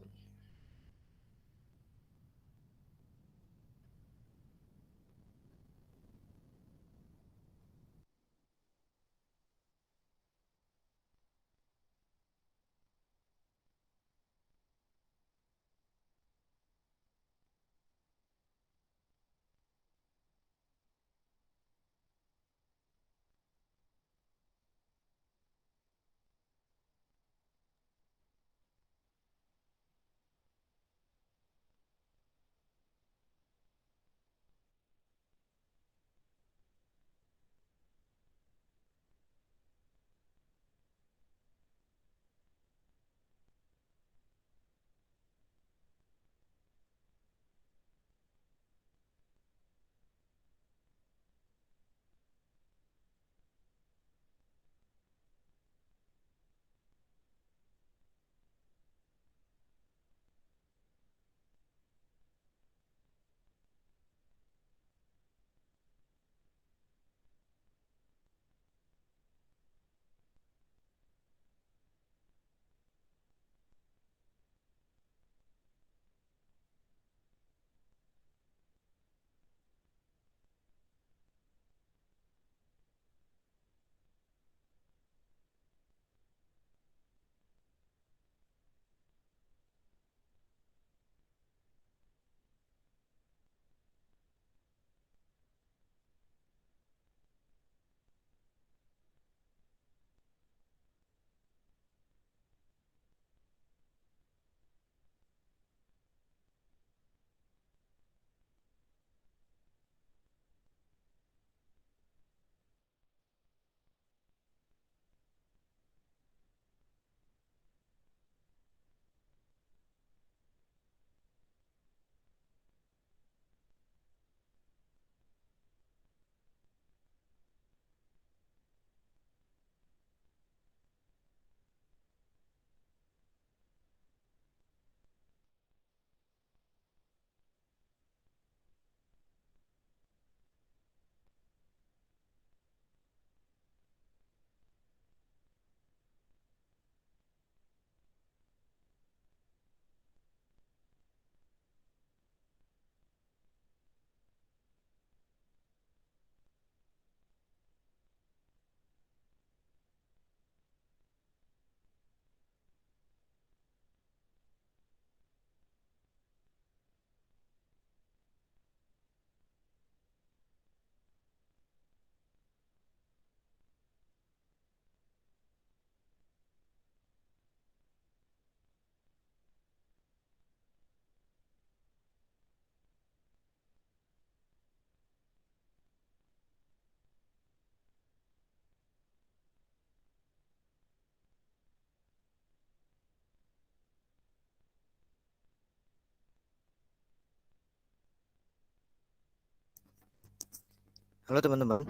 Halo teman-teman.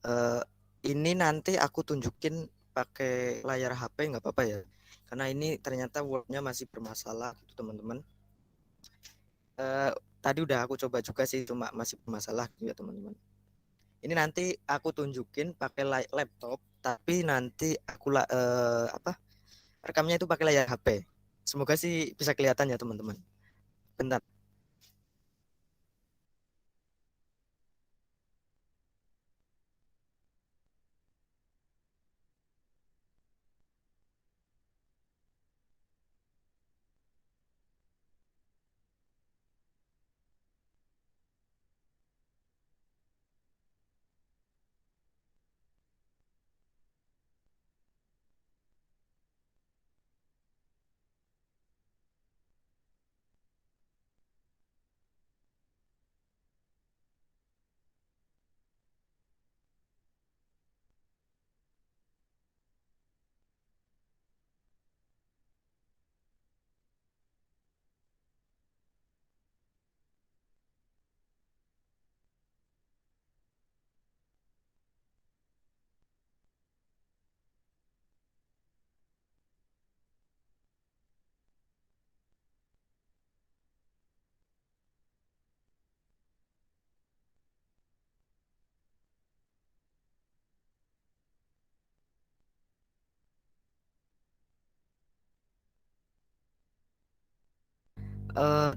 Eh, ini nanti aku tunjukin pakai layar HP nggak apa-apa ya? Karena ini ternyata wordnya masih bermasalah gitu teman-teman. Eh, tadi udah aku coba juga sih cuma masih bermasalah gitu ya teman-teman. Ini nanti aku tunjukin pakai laptop, tapi nanti aku apa rekamnya itu pakai layar HP. Semoga sih bisa kelihatan ya teman-teman. Bentar.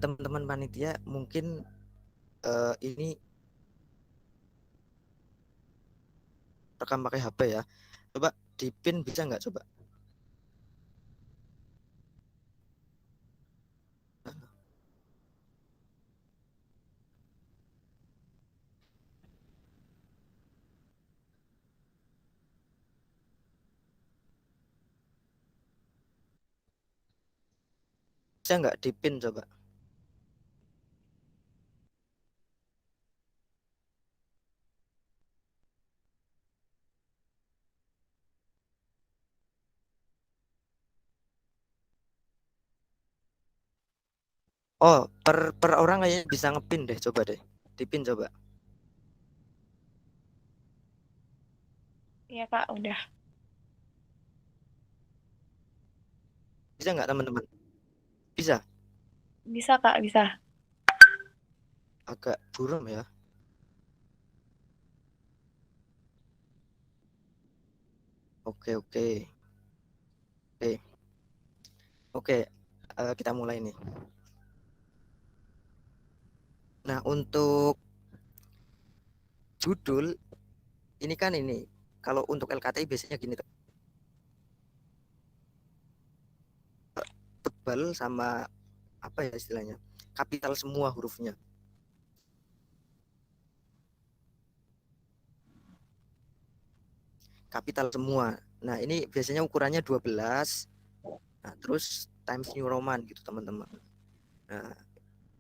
teman-teman panitia mungkin ini rekam pakai HP ya. Coba dipin bisa nggak coba? Bisa nggak dipin coba? Oh, per orang kayaknya bisa ngepin deh, coba deh. Dipin coba. Iya Kak, udah. Bisa nggak teman-teman? Bisa. Bisa Kak, bisa. Agak buram ya. Oke, oke. Oke, oke. Kita mulai nih. Nah, untuk judul ini kan ini. Kalau untuk LKTI biasanya gini, tebal sama apa ya istilahnya? Kapital semua hurufnya. Kapital semua. Nah, ini biasanya ukurannya 12. Nah, terus Times New Roman gitu, teman-teman. Nah,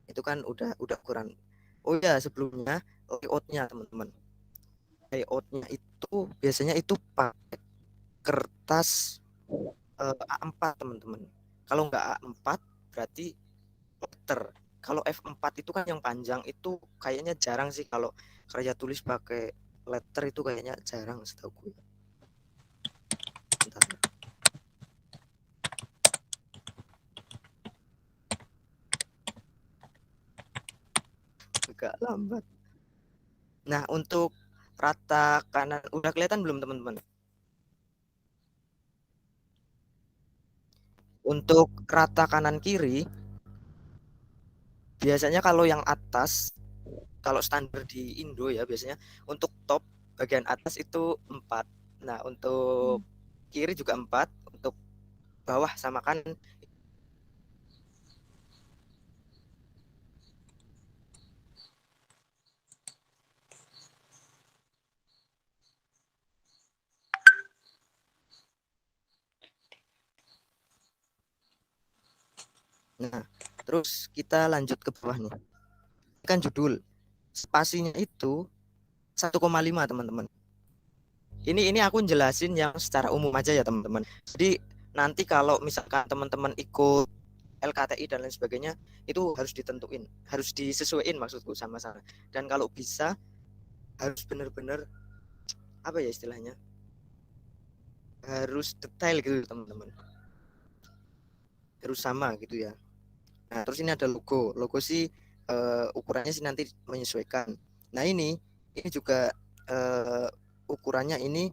itu kan udah ukuran. Oh ya, sebelumnya layoutnya teman-teman. Layoutnya itu biasanya itu pakai kertas A4 teman-teman. Kalau nggak A4 berarti letter. Kalau F4 itu kan yang panjang itu kayaknya jarang sih kalau karya tulis pakai letter itu kayaknya jarang setahu gue. Bentar. Agak lambat. Nah, untuk rata kanan udah kelihatan belum teman-teman? Untuk rata kanan kiri biasanya kalau yang atas, kalau standar di Indo ya biasanya untuk top bagian atas itu 4. Nah, untuk kiri juga 4, untuk bawah sama kanan. Nah, terus kita lanjut ke bawah nih. Ini kan judul. Spasinya itu 1,5 teman-teman. Ini aku jelasin yang secara umum aja ya teman-teman. Jadi nanti kalau misalkan teman-teman ikut LKTI dan lain sebagainya itu harus ditentuin, harus disesuaikan maksudku sama sana. Dan kalau bisa harus benar-benar apa ya istilahnya? Harus detail gitu teman-teman. Harus sama gitu ya. Nah, terus ini ada logo. Logo sih ukurannya sih nanti menyesuaikan. Nah, ini juga ukurannya ini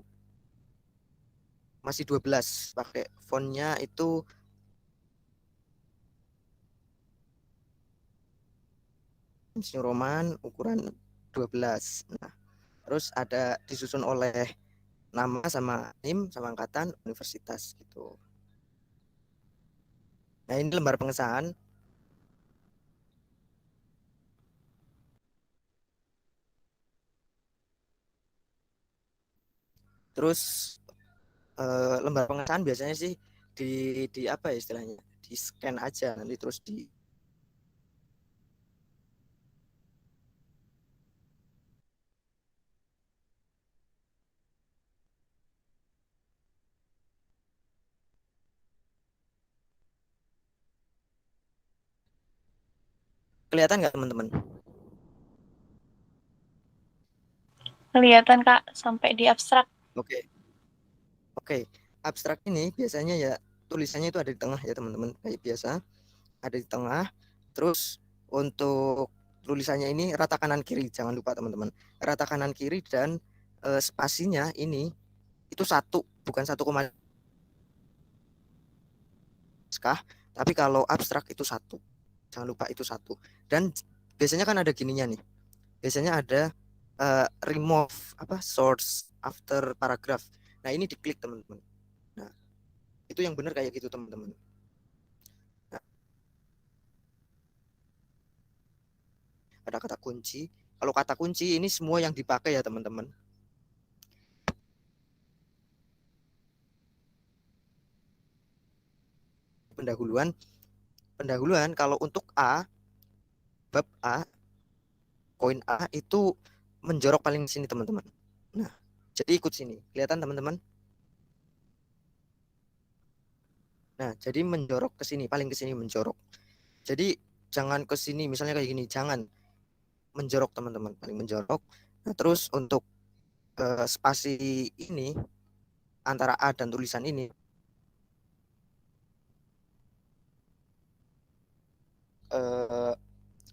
masih 12, pakai fontnya itu New Roman ukuran 12. Nah, terus ada disusun oleh nama sama NIM sama angkatan universitas gitu. Nah, ini lembar pengesahan. Terus lembar pengesahan biasanya sih di apa ya istilahnya? Di scan aja nanti terus di kelihatan nggak teman-teman? Kelihatan Kak, sampai di abstrak. Oke, oke. Abstrak ini biasanya ya tulisannya itu ada di tengah ya teman-teman, kayak biasa ada di tengah. Terus untuk tulisannya ini rata kanan kiri, jangan lupa teman-teman. Rata kanan kiri dan spasinya ini itu satu, bukan 1, kah? Tapi kalau abstrak itu satu. Jangan lupa itu satu. Dan biasanya kan ada gininya nih. Biasanya ada remove source after paragraph. Nah, ini diklik teman-teman. Nah, itu yang benar kayak gitu teman-teman. Nah, ada kata kunci. Kalau kata kunci ini semua yang dipakai ya teman-teman. Pendahuluan kalau untuk bab A, koin A itu menjorok paling sini teman-teman. Nah, jadi ikut sini. Kelihatan teman-teman? Nah, jadi menjorok ke sini, paling ke sini menjorok. Jadi jangan ke sini misalnya kayak gini, jangan menjorok teman-teman, paling menjorok. Nah, terus untuk spasi ini antara A dan tulisan ini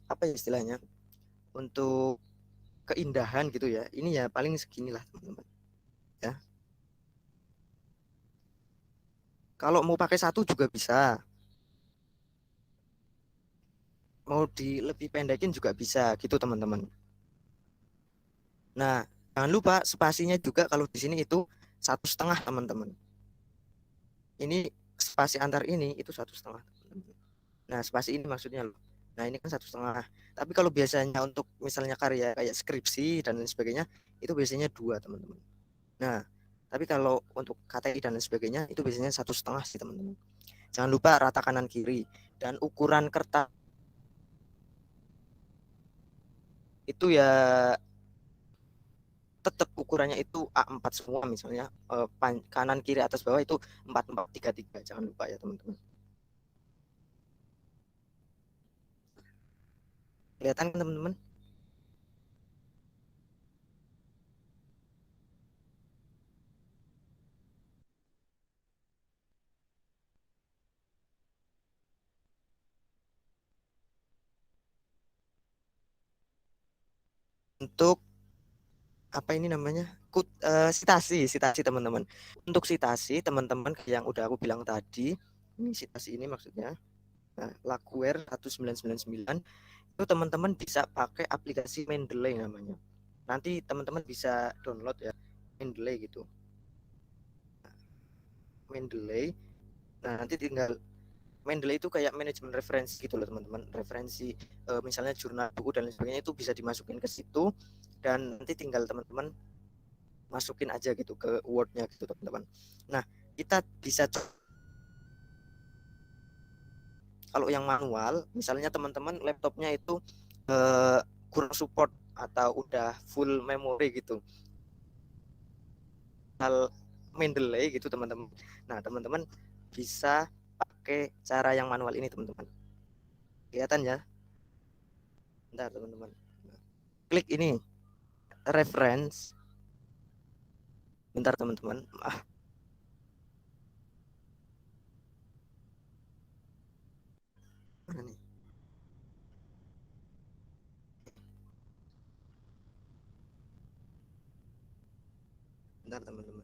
apa ya istilahnya? Untuk keindahan gitu ya. Ini ya paling seginilah teman-teman. Ya. Kalau mau pakai satu juga bisa. Mau di lebih pendekin juga bisa gitu teman-teman. Nah, jangan lupa spasinya juga kalau di sini itu 1,5 teman-teman. Ini spasi antar ini itu 1,5. Nah, spasi ini maksudnya loh. Nah, ini kan 1,5. Tapi kalau biasanya untuk misalnya karya kayak skripsi dan lain sebagainya, itu biasanya 2 teman-teman. Nah, tapi kalau untuk KTI dan lain sebagainya, itu biasanya 1,5 sih teman-teman. Jangan lupa rata kanan kiri dan ukuran kertas itu ya tetap ukurannya itu A4 semua misalnya kanan kiri atas bawah itu 4433 jangan lupa ya teman-teman. Kelihatan kan teman-teman? Untuk apa ini namanya? Sitasi teman-teman. Untuk sitasi teman-teman yang udah aku bilang tadi, ini sitasi ini maksudnya. Nah, Laguerre 1999 itu teman-teman bisa pakai aplikasi Mendeley namanya. Nanti teman-teman bisa download ya Mendeley gitu. Mendeley. Nah, nanti tinggal Mendeley itu kayak manajemen referensi gitu loh teman-teman. Referensi misalnya jurnal buku dan lain sebagainya itu bisa dimasukin ke situ dan nanti tinggal teman-teman masukin aja gitu ke Word-nya gitu teman-teman. Nah, kita bisa kalau yang manual, misalnya teman-teman laptopnya itu kurang support atau udah full memory gitu. Hal Mendeley gitu teman-teman. Nah, teman-teman bisa pakai cara yang manual ini teman-teman. Kelihatan ya? Bentar teman-teman. Klik ini reference. Bentar teman-teman. Mana nih? Bentar teman-teman.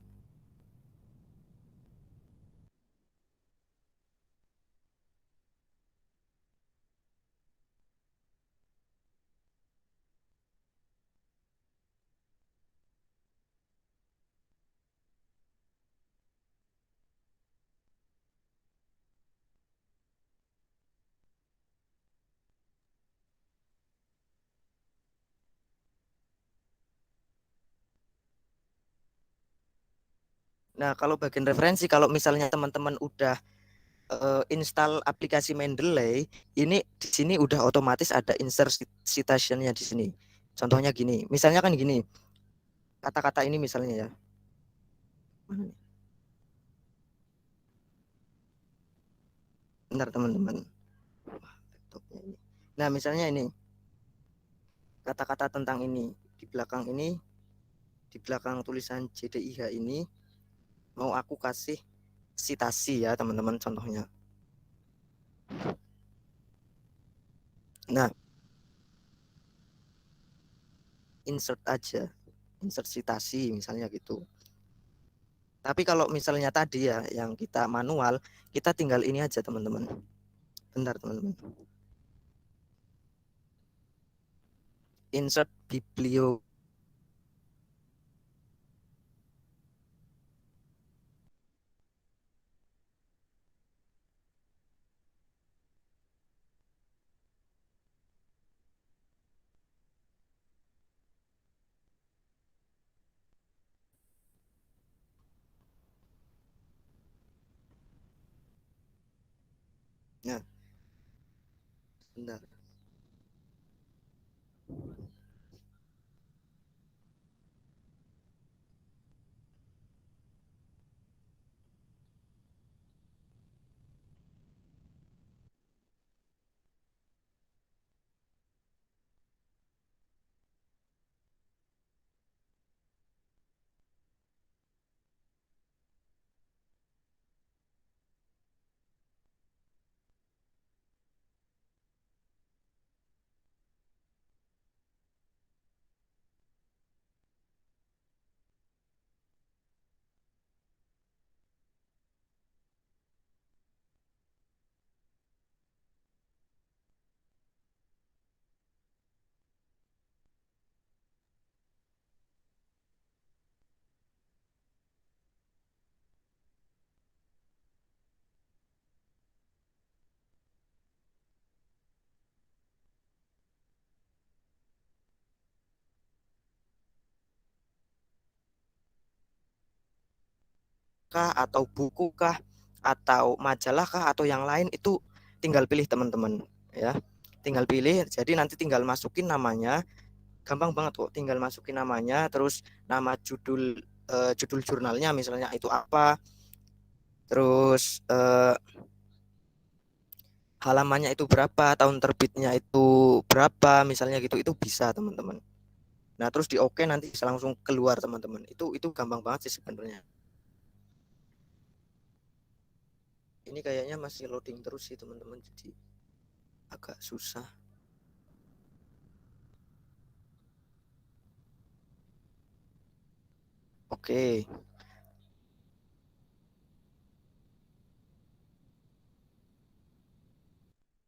Nah, kalau bagian referensi, kalau misalnya teman-teman udah install aplikasi Mendeley, ini di sini udah otomatis ada insert citation-nya di sini. Contohnya gini, misalnya kan gini, kata-kata ini misalnya ya. Mana nih? Bentar teman-teman. Nah, misalnya ini kata-kata tentang ini di belakang tulisan JDIH ini mau aku kasih sitasi ya teman-teman contohnya. Nah, insert aja, insert citasi misalnya gitu. Tapi kalau misalnya tadi ya yang kita manual, kita tinggal ini aja teman-teman. Bentar teman-teman. insert biblio. Nah, bentar. Kah atau buku kah atau majalah kah atau yang lain itu tinggal pilih teman-teman ya. Tinggal pilih, jadi nanti tinggal masukin namanya, gampang banget kok, tinggal masukin namanya, terus nama judul jurnalnya misalnya itu apa, terus halamannya itu berapa, tahun terbitnya itu berapa misalnya gitu, itu bisa teman-teman. Nah, terus di oke nanti bisa langsung keluar teman-teman. Itu gampang banget sih sebenarnya. Ini kayaknya masih loading terus sih teman-teman, jadi agak susah. Oke,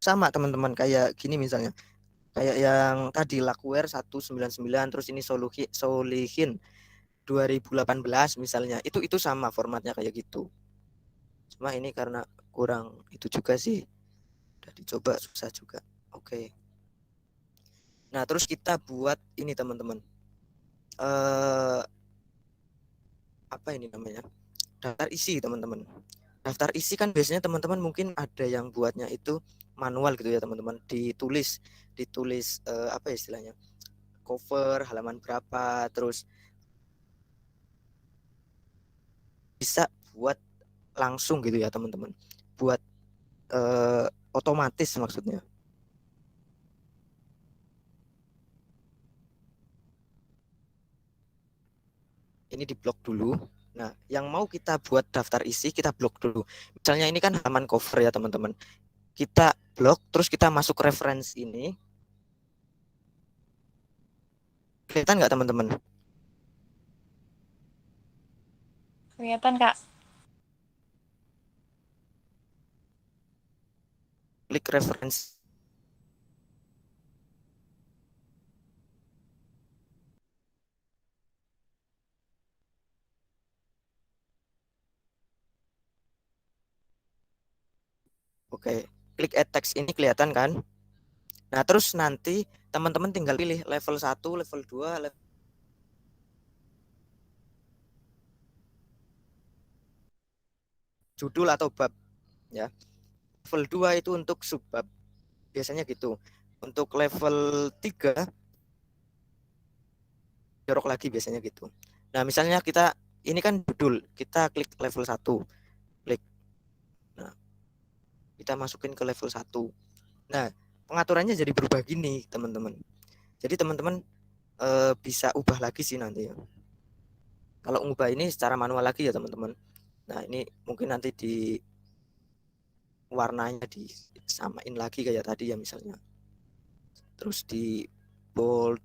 sama teman-teman kayak gini misalnya. Kayak yang tadi Lakware 199, terus ini Solihin 2018 misalnya. Itu sama formatnya kayak gitu. Cuma ini karena kurang itu juga sih. Udah dicoba susah juga. Oke. Nah, terus kita buat ini teman-teman. Apa ini namanya? Daftar isi teman-teman. Daftar isi kan biasanya teman-teman mungkin ada yang buatnya itu manual gitu ya teman-teman, ditulis apa ya istilahnya, cover halaman berapa, terus bisa buat langsung gitu ya teman-teman, buat otomatis maksudnya. Ini di blok dulu. Nah, yang mau kita buat daftar isi kita blok dulu. Misalnya ini kan halaman cover ya teman-teman, kita blok, terus kita masuk reference ini. Kelihatan nggak teman-teman? Kelihatan, Kak. Klik reference. Oke, klik add text ini kelihatan kan? Nah, terus nanti teman-teman tinggal pilih level 1, level 2, judul atau bab ya. Level 2 itu untuk subbab. Biasanya gitu. Untuk level 3 jorok lagi biasanya gitu. Nah, misalnya kita ini kan judul, kita klik level 1. Klik. Nah, kita masukin ke level 1. Nah, pengaturannya jadi berubah gini, teman-teman. Jadi teman-teman bisa ubah lagi sih nanti ya. Kalau ngubah ini secara manual lagi ya, teman-teman. Nah, ini mungkin nanti di warnanya disamain lagi kayak tadi ya misalnya. Terus di bold,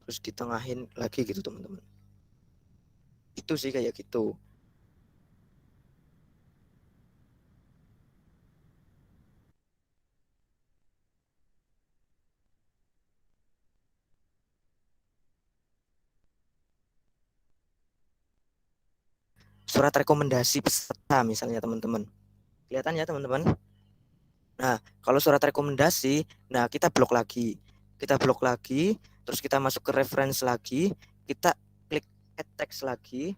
terus ditengahin lagi gitu, teman-teman. Itu sih kayak gitu. surat rekomendasi peserta misalnya teman-teman. Kelihatan ya teman-teman? Nah, kalau surat rekomendasi, nah kita blok lagi. Kita blok lagi, terus kita masuk ke reference lagi, kita klik add text lagi,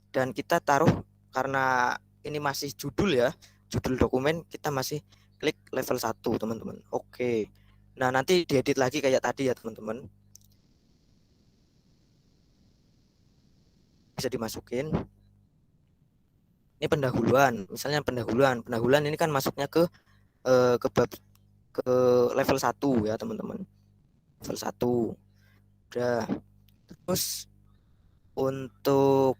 dan kita taruh, karena ini masih judul ya, judul dokumen, kita masih klik level 1 teman-teman. Oke. Nah, nanti diedit lagi kayak tadi ya teman-teman. Bisa dimasukin. Ini pendahuluan, misalnya pendahuluan ini kan masuknya ke bab, ke level 1 ya teman-teman. Level 1. Udah. Terus untuk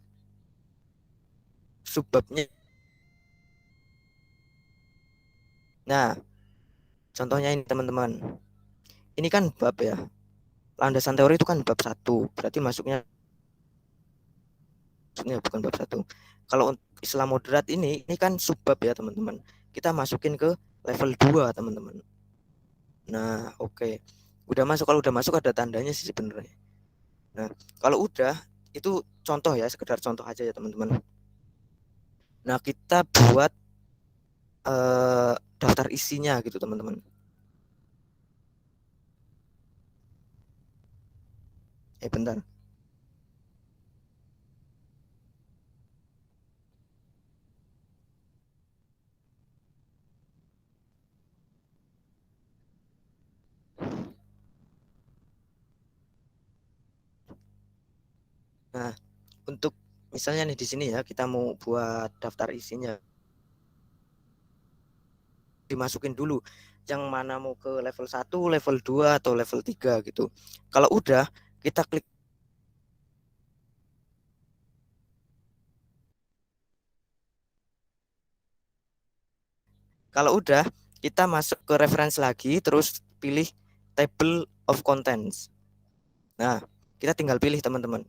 subbabnya, nah contohnya ini teman-teman, ini kan bab ya, landasan teori itu kan bab 1, berarti masuknya bukan bab 1. Kalau Islam moderat ini kan subbab ya teman-teman, kita masukin ke level 2 teman-teman. Nah oke, udah masuk. Kalau udah masuk ada tandanya sih sebenarnya. Nah kalau udah, itu contoh ya, sekedar contoh aja ya teman-teman. Nah kita buat daftar isinya gitu teman-teman. Bentar. Nah, untuk misalnya nih di sini ya, kita mau buat daftar isinya, dimasukin dulu yang mana mau ke level 1, level 2 atau level 3 gitu. Kalau udah, kita klik. Kalau udah, kita masuk ke reference lagi, terus pilih table of contents. Nah, kita tinggal pilih teman-teman.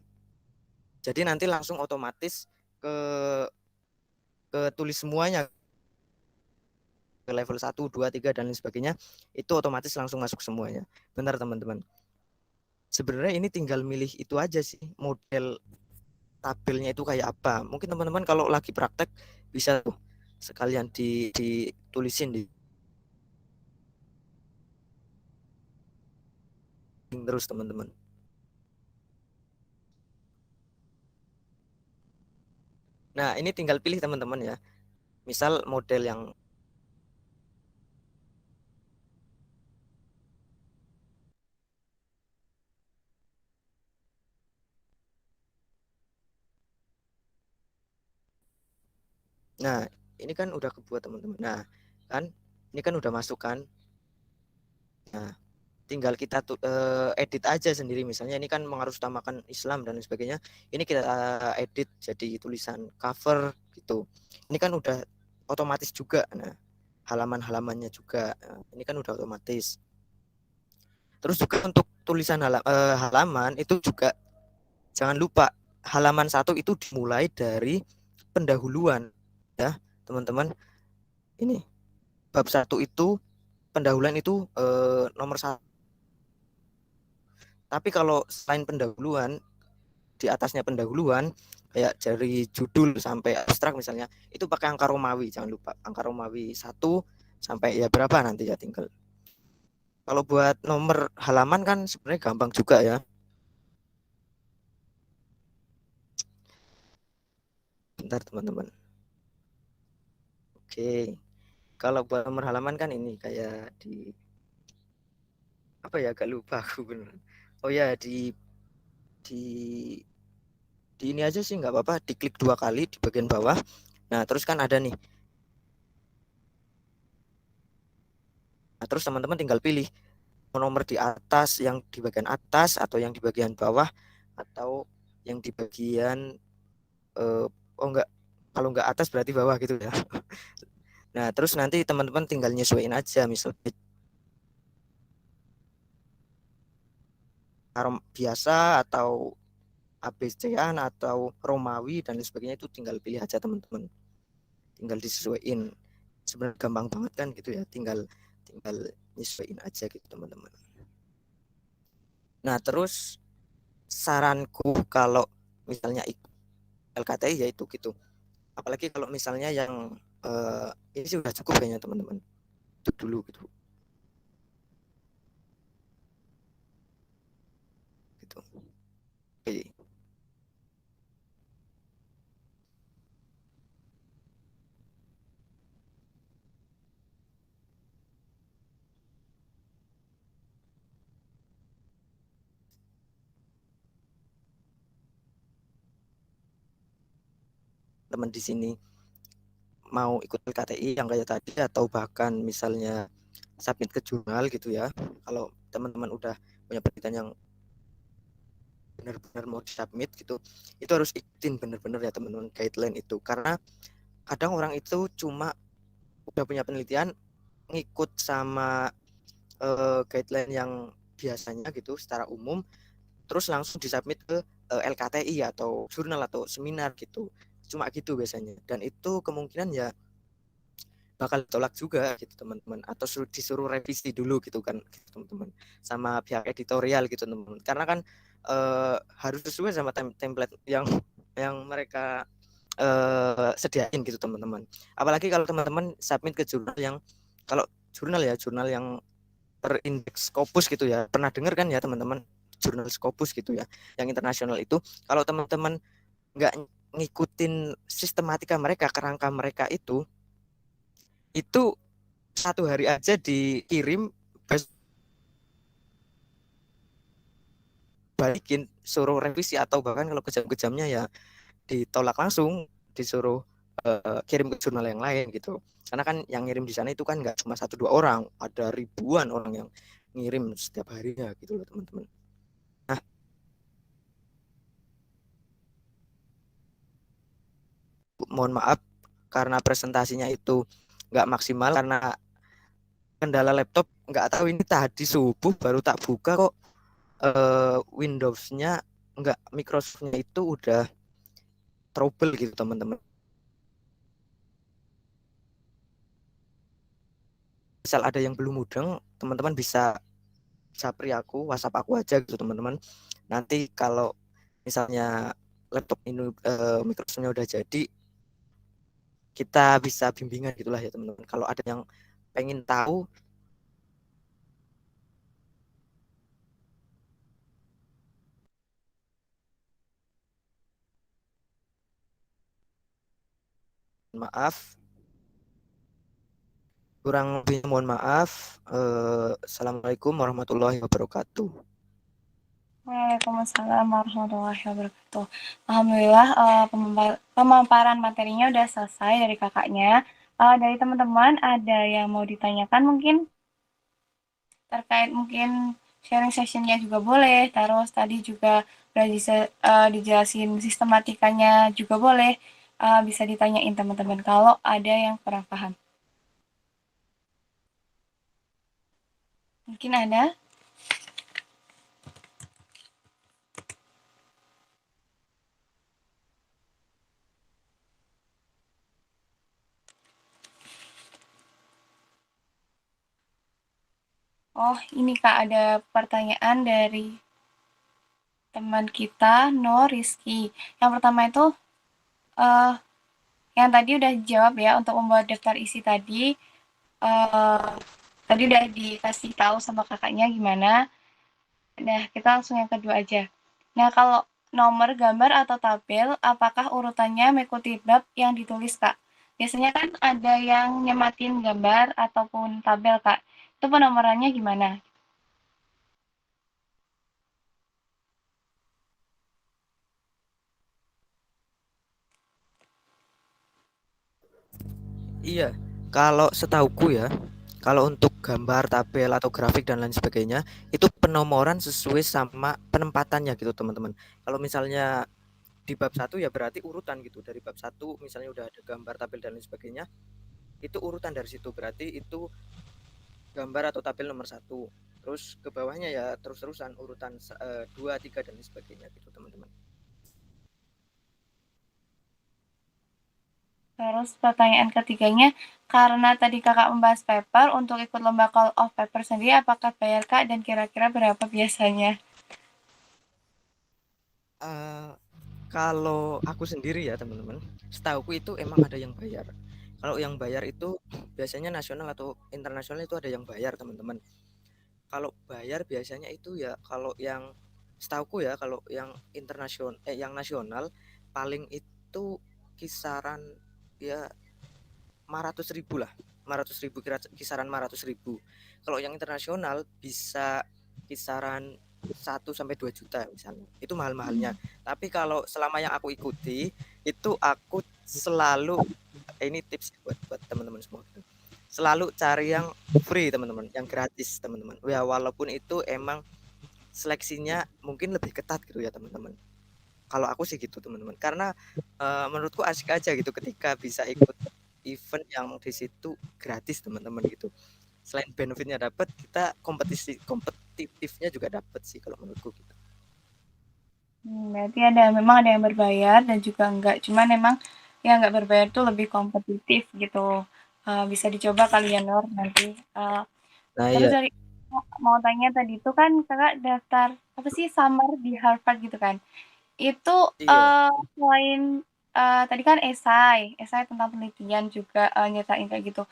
Jadi nanti langsung otomatis ke tulis semuanya, ke level 1, 2, 3 dan lain sebagainya, itu otomatis langsung masuk semuanya. Benar teman-teman. Sebenarnya ini tinggal milih itu aja sih, model tabelnya itu kayak apa. Mungkin teman-teman kalau lagi praktek bisa tuh sekalian ditulisin di terus teman-teman. Nah, ini tinggal pilih teman-teman ya. Misal model yang, nah ini kan udah kebuat teman-teman. Nah, kan ini kan udah masuk kan. Nah, tinggal kita edit aja sendiri. Misalnya ini kan mengarusutamakan Islam dan sebagainya. Ini kita edit jadi tulisan cover gitu. Ini kan udah otomatis juga. Nah, halaman-halamannya juga. Nah, ini kan udah otomatis. Terus juga untuk tulisan halaman itu juga jangan lupa, halaman 1 itu dimulai dari pendahuluan ya teman-teman. Ini bab 1 itu pendahuluan itu nomor 1. Tapi kalau selain pendahuluan, di atasnya pendahuluan kayak dari judul sampai abstrak misalnya, itu pakai angka Romawi. Jangan lupa angka Romawi 1 sampai ya berapa nanti ya tinggal. Kalau buat nomor halaman kan sebenarnya gampang juga ya. Bentar teman-teman. Oke. Kalau buat nomor halaman kan ini kayak di apa ya, agak lupa aku bener. Oh ya, di di ini aja sih nggak apa-apa, diklik 2 kali di bagian bawah. Nah terus kan ada nih. Nah terus teman-teman tinggal pilih nomor di atas, yang di bagian atas atau yang di bagian bawah atau yang di bagian oh enggak, kalau enggak atas berarti bawah gitu ya. Nah terus nanti teman-teman tinggal nyesuaiin aja, misalnya biasa atau ABC-an atau Romawi dan lain sebagainya, itu tinggal pilih aja teman-teman, tinggal disesuaiin. Sebenarnya gampang banget kan gitu ya, tinggal tinggal nyesuaiin aja gitu teman-teman. Nah terus saranku kalau misalnya LKTI yaitu gitu, Apalagi kalau misalnya yang ini sih udah cukup kayaknya teman-teman. Itu dulu gitu. Gitu. Oke. Teman di sini mau ikut LKTI yang kayak tadi atau bahkan misalnya submit ke jurnal gitu ya. Kalau teman-teman udah punya penelitian yang benar-benar mau submit gitu, itu harus ikutin benar-benar ya teman-teman guideline itu. Karena kadang orang itu cuma udah punya penelitian ngikut sama guideline yang biasanya gitu secara umum, terus langsung disubmit ke LKTI atau jurnal atau seminar gitu. Cuma gitu biasanya. Dan itu kemungkinan ya bakal tolak juga gitu teman-teman, atau disuruh revisi dulu gitu kan gitu, teman-teman, sama pihak editorial gitu teman-teman, karena kan harus sesuai sama template yang mereka sediain gitu teman-teman. Apalagi kalau teman-teman submit ke jurnal yang, kalau jurnal yang terindeks Scopus gitu ya, pernah dengar kan ya teman-teman, jurnal Scopus gitu ya, yang internasional itu. Kalau teman-teman nggak ngikutin sistematika mereka, kerangka mereka itu 1 hari aja dikirim, balikin, suruh revisi, atau bahkan kalau kejam-kejamnya ya ditolak langsung, disuruh kirim ke jurnal yang lain gitu. Karena kan yang ngirim di sana itu kan nggak cuma 1-2 orang, ada ribuan orang yang ngirim setiap harinya gitu loh teman-teman. Nah, mohon maaf karena presentasinya itu nggak maksimal karena kendala laptop. Nggak tahu ini tadi subuh baru tak buka kok, Windows-nya nggak, Microsoft-nya itu udah trouble gitu teman-teman. Misal ada yang belum mudeng, teman-teman bisa japri aku, WhatsApp aku aja gitu teman-teman. Nanti kalau misalnya laptop ini Microsoft-nya udah jadi, kita bisa bimbingan gitulah ya teman-teman. Kalau ada yang pengen tahu, maaf, kurang lebih mohon maaf. Assalamualaikum warahmatullahi wabarakatuh. Waalaikumsalam warahmatullahi wabarakatuh. Alhamdulillah pemaparan materinya udah selesai dari kakaknya. Dari teman-teman ada yang mau ditanyakan mungkin terkait mungkin sharing sessionnya juga boleh. Terus tadi juga udah dijelasin sistematikanya juga boleh. Bisa ditanyain teman-teman kalau ada yang kurang paham. Mungkin ada. Oh, ini Kak, ada pertanyaan dari teman kita, No Rizky. Yang pertama itu, uh, yang tadi udah dijawab ya, untuk membuat daftar isi tadi, uh, tadi udah dikasih tahu sama kakaknya gimana. Nah, kita langsung yang kedua aja. Nah, kalau nomor gambar atau tabel, apakah urutannya mengikuti bab yang ditulis, Kak? Biasanya kan ada yang nyematin gambar ataupun tabel, Kak. Itu penomorannya gimana? Iya, kalau setauku ya, kalau untuk gambar, tabel atau grafik dan lain sebagainya, itu penomoran sesuai sama penempatannya gitu teman-teman. Kalau misalnya di bab 1 ya berarti urutan gitu, dari bab 1 misalnya udah ada gambar, tabel dan lain sebagainya, itu urutan dari situ, berarti itu gambar atau tabel nomor 1. Terus ke bawahnya ya terus-terusan urutan 2, 3 dan lain sebagainya gitu teman-teman. Terus pertanyaan ketiganya, karena tadi kakak membahas paper, untuk ikut lomba call of paper sendiri, apakah bayar kak dan kira-kira berapa biasanya? Kalau aku sendiri ya teman-teman, setauku itu emang ada yang bayar. Kalau yang bayar itu biasanya nasional atau internasional itu ada yang bayar teman-teman. Kalau bayar biasanya itu ya kalau yang setauku ya kalau yang internasional yang nasional paling itu kisaran ya 500.000 lah, 500.000, kisaran 500.000. Kalau yang internasional bisa kisaran 1 sampai 2 juta misalnya, itu mahal-mahalnya. Tapi kalau selama yang aku ikuti itu aku selalu ini tips buat teman-teman semua gitu. Selalu cari yang free teman-teman, yang gratis teman-teman. Ya walaupun itu emang seleksinya mungkin lebih ketat gitu ya teman-teman. Kalau aku sih gitu teman-teman, karena menurutku asik aja gitu ketika bisa ikut event yang di situ gratis teman-teman gitu. Selain benefitnya dapat, kita kompetitifnya juga dapat sih kalau menurutku gitu. Berarti memang ada yang berbayar dan juga enggak. Cuman memang yang enggak berbayar tuh lebih kompetitif gitu. Bisa dicoba kali ya Nur nanti. Nah Terus iya, dari mau tanya tadi itu kan kakak daftar apa sih summer di Harvard gitu kan? Itu iya. selain tadi kan esai tentang penelitian juga nyertain kayak gitu.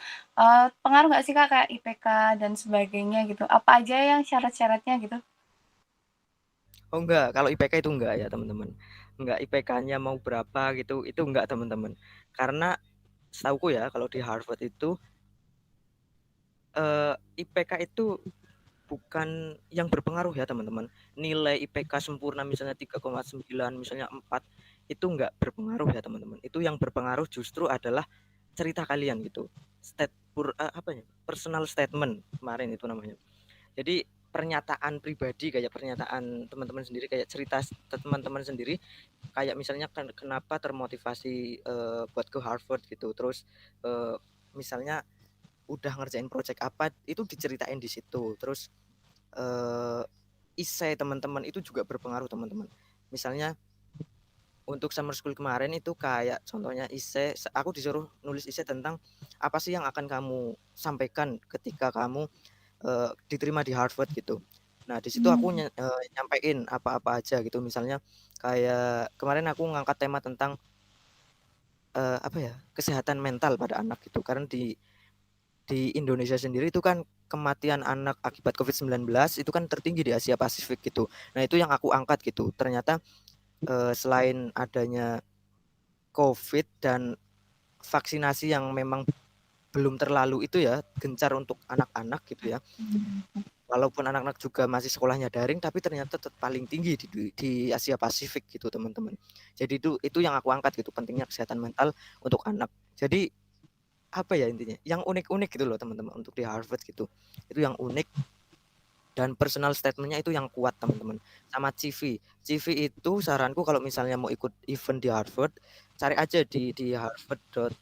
Pengaruh nggak sih kak kayak IPK dan sebagainya gitu? Apa aja yang syarat-syaratnya gitu? Oh enggak, kalau IPK itu enggak ya teman-teman. Enggak, IPK-nya mau berapa gitu, itu enggak teman-teman. Karena setauku ya kalau di Harvard itu IPK itu bukan yang berpengaruh ya teman-teman. Nilai IPK sempurna misalnya 3,9, misalnya 4, itu enggak berpengaruh ya teman-teman. Itu yang berpengaruh justru adalah cerita kalian gitu. Apa ya? Personal statement kemarin itu namanya. Jadi pernyataan pribadi kayak pernyataan teman-teman sendiri, kayak cerita teman-teman sendiri, kayak misalnya kenapa termotivasi buat ke Harvard gitu. Terus misalnya udah ngerjain project apa itu diceritain di situ. Terus eh, isai teman-teman itu juga berpengaruh teman-teman. Misalnya untuk summer school kemarin itu kayak contohnya isai, aku disuruh nulis isai tentang apa sih yang akan kamu sampaikan ketika kamu diterima di Harvard gitu. Nah di situ aku Hmm, nyampein apa-apa aja gitu. Misalnya kayak kemarin aku ngangkat tema tentang apa ya, kesehatan mental pada anak gitu. Karena di Indonesia sendiri itu kan kematian anak akibat COVID-19 itu kan tertinggi di Asia Pasifik gitu. Nah, itu yang aku angkat gitu. Ternyata selain adanya COVID dan vaksinasi yang memang belum terlalu itu ya gencar untuk anak-anak gitu ya. Walaupun anak-anak juga masih sekolahnya daring, tapi ternyata tetap paling tinggi di Asia Pasifik gitu teman-teman. Jadi itu yang aku angkat gitu, pentingnya kesehatan mental untuk anak. Jadi apa ya intinya? Yang unik-unik gitu loh teman-teman untuk di Harvard gitu. Itu yang unik dan personal statementnya itu yang kuat teman-teman. Sama CV. CV itu saranku kalau misalnya mau ikut event di Harvard, cari aja di Harvard.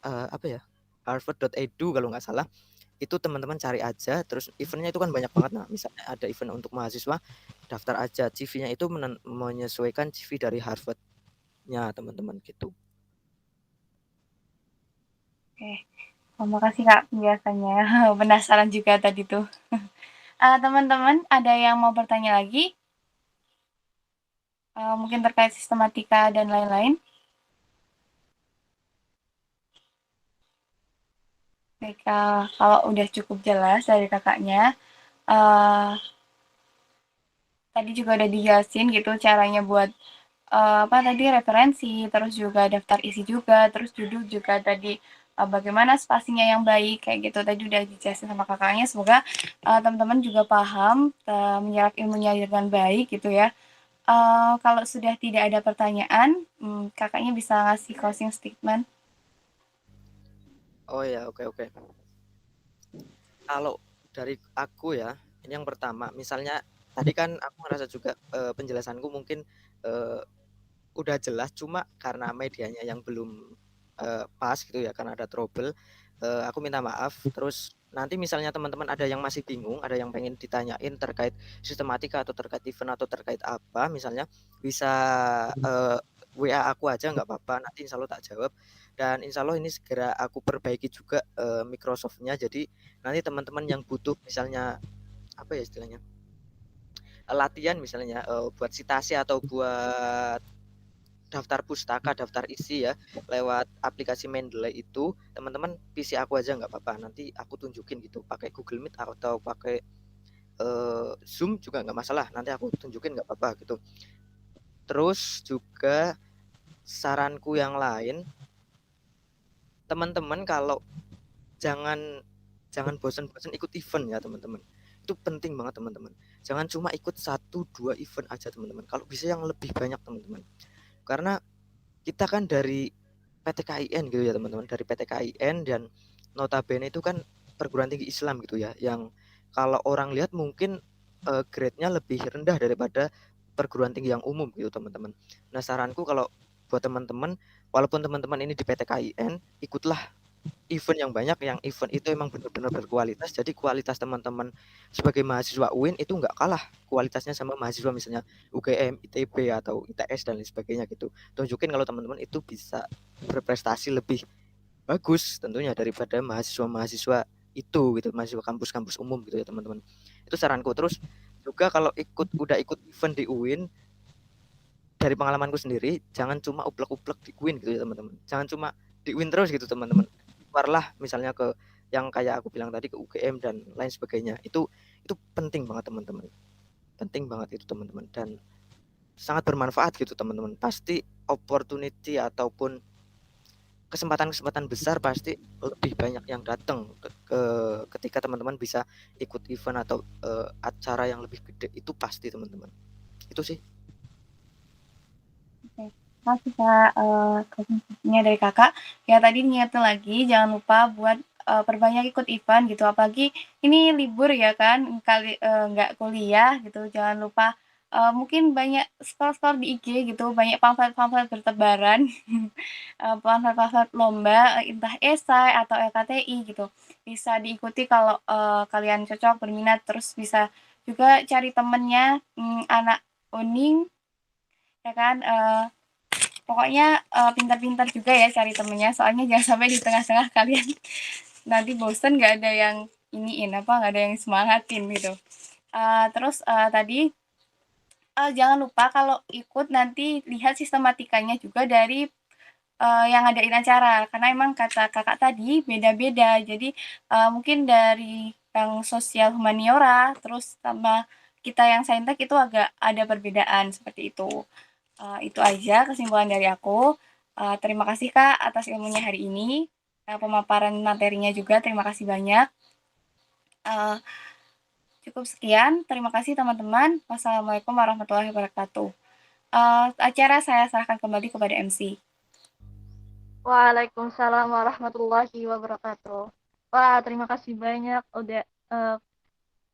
Apa ya? Harvard.edu kalau nggak salah. Itu teman-teman cari aja. Terus eventnya itu kan banyak banget. Nah, misalnya ada event untuk mahasiswa, daftar aja. CV-nya itu menyesuaikan CV dari Harvard-nya teman-teman gitu. Oke, terima kasih kak penjelasannya. Penasaran juga tadi tuh. Teman-teman ada yang mau bertanya lagi? Mungkin terkait sistematika dan lain-lain. Baik, kalau udah cukup jelas dari kakaknya, uh, tadi juga udah dijelasin gitu caranya buat apa tadi referensi, terus juga daftar isi juga, terus judul juga tadi bagaimana spasinya yang baik kayak gitu tadi udah dijelasin sama kakaknya. Semoga teman-teman juga paham menyerap ilmunya dengan baik gitu ya. Kalau sudah tidak ada pertanyaan, kakaknya bisa ngasih closing statement. Oh ya, oke oke. Kalau dari aku ya, ini yang pertama, misalnya tadi kan aku ngerasa juga penjelasanku mungkin eh, udah jelas, cuma karena medianya yang belum pas gitu ya, karena ada trouble. Aku minta maaf. Terus nanti misalnya teman-teman ada yang masih bingung, ada yang pengen ditanyain terkait sistematika atau terkait event atau terkait apa, misalnya bisa WA aku aja nggak apa-apa. Nanti insya Allah tak jawab. Dan insya Allah ini segera aku perbaiki juga Microsoft-nya. Jadi nanti teman-teman yang butuh misalnya apa ya istilahnya latihan misalnya buat citasi atau buat daftar pustaka, daftar isi ya lewat aplikasi Mendeley itu, teman-teman PC aku aja nggak apa-apa, nanti aku tunjukin gitu pakai Google Meet atau pakai Zoom juga nggak masalah, nanti aku tunjukin nggak apa-apa gitu. Terus juga saranku yang lain, teman-teman kalau jangan bosan-bosan ikut event ya teman-teman. Itu penting banget teman-teman. Jangan cuma ikut 1-2 event aja teman-teman. Kalau bisa yang lebih banyak teman-teman. Karena kita kan dari PTKIN gitu ya teman-teman. Dari PTKIN dan notabene itu kan perguruan tinggi Islam gitu ya. Yang kalau orang lihat mungkin grade-nya lebih rendah daripada perguruan tinggi yang umum gitu teman-teman. Nah saranku kalau buat teman-teman, walaupun teman-teman ini di PTKIN, ikutlah event yang banyak, yang event itu emang benar-benar berkualitas. Jadi kualitas teman-teman sebagai mahasiswa UIN itu nggak kalah kualitasnya sama mahasiswa misalnya UGM, ITB atau ITS dan lain sebagainya gitu. Tunjukin kalau teman-teman itu bisa berprestasi lebih bagus tentunya daripada mahasiswa-mahasiswa itu gitu, mahasiswa kampus-kampus umum gitu ya teman-teman. Itu saranku. Terus juga kalau udah ikut event di UIN, dari pengalamanku sendiri, jangan cuma uplek-uplek di UIN gitu ya teman-teman. Jangan cuma di UIN terus gitu teman-teman. Keluarlah misalnya ke yang kayak aku bilang tadi, ke UGM dan lain sebagainya. Itu penting banget teman-teman. Penting banget itu teman-teman, dan sangat bermanfaat gitu teman-teman. Pasti opportunity ataupun kesempatan-kesempatan besar pasti lebih banyak yang datang ketika teman-teman bisa ikut event atau acara yang lebih gede, itu pasti teman-teman. Itu sih. Oke. Makasih Kak, kontribusinya dari Kakak. Ya tadi niatnya lagi, jangan lupa buat perbanyak ikut event gitu. Apalagi ini libur ya kan, nggak kuliah gitu. Jangan lupa mungkin banyak scroll-scroll di IG gitu, banyak pamflet-pamflet bertebaran, pamflet-pamflet lomba, entah esai atau LKTI gitu. Bisa diikuti kalau kalian cocok, berminat, terus bisa juga cari temennya, anak uning ya kan, pokoknya pintar-pintar juga ya cari temennya, soalnya jangan sampai di tengah-tengah kalian nanti bosen nggak ada yang iniin apa, nggak ada yang semangatin gitu. Terus tadi jangan lupa kalau ikut nanti lihat sistematikanya juga dari yang ngadain acara, karena emang kata kakak tadi beda-beda. Jadi mungkin dari yang sosial humaniora terus sama kita yang saintek itu agak ada perbedaan seperti itu. Itu aja kesimpulan dari aku. Terima kasih Kak atas ilmunya hari ini. Pemaparan materinya juga terima kasih banyak. Uh, Cukup sekian. Terima kasih teman-teman. Wassalamualaikum warahmatullahi wabarakatuh. Acara saya serahkan kembali kepada MC. Waalaikumsalam warahmatullahi wabarakatuh. Wah, terima kasih banyak udah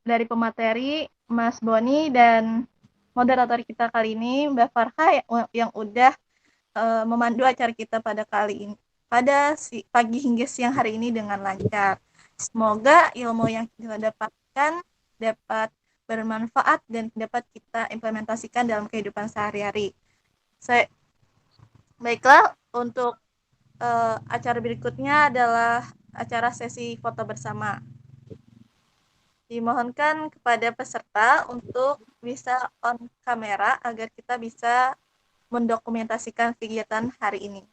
dari pemateri Mas Boni dan moderator kita kali ini Mbak Farha yang udah memandu acara kita pada kali ini, pada pagi hingga siang hari ini dengan lancar. Semoga ilmu yang kita dapatkan dapat bermanfaat dan dapat kita implementasikan dalam kehidupan sehari-hari. Baiklah, untuk acara berikutnya adalah acara sesi foto bersama. Dimohonkan kepada peserta untuk bisa on kamera agar kita bisa mendokumentasikan kegiatan hari ini.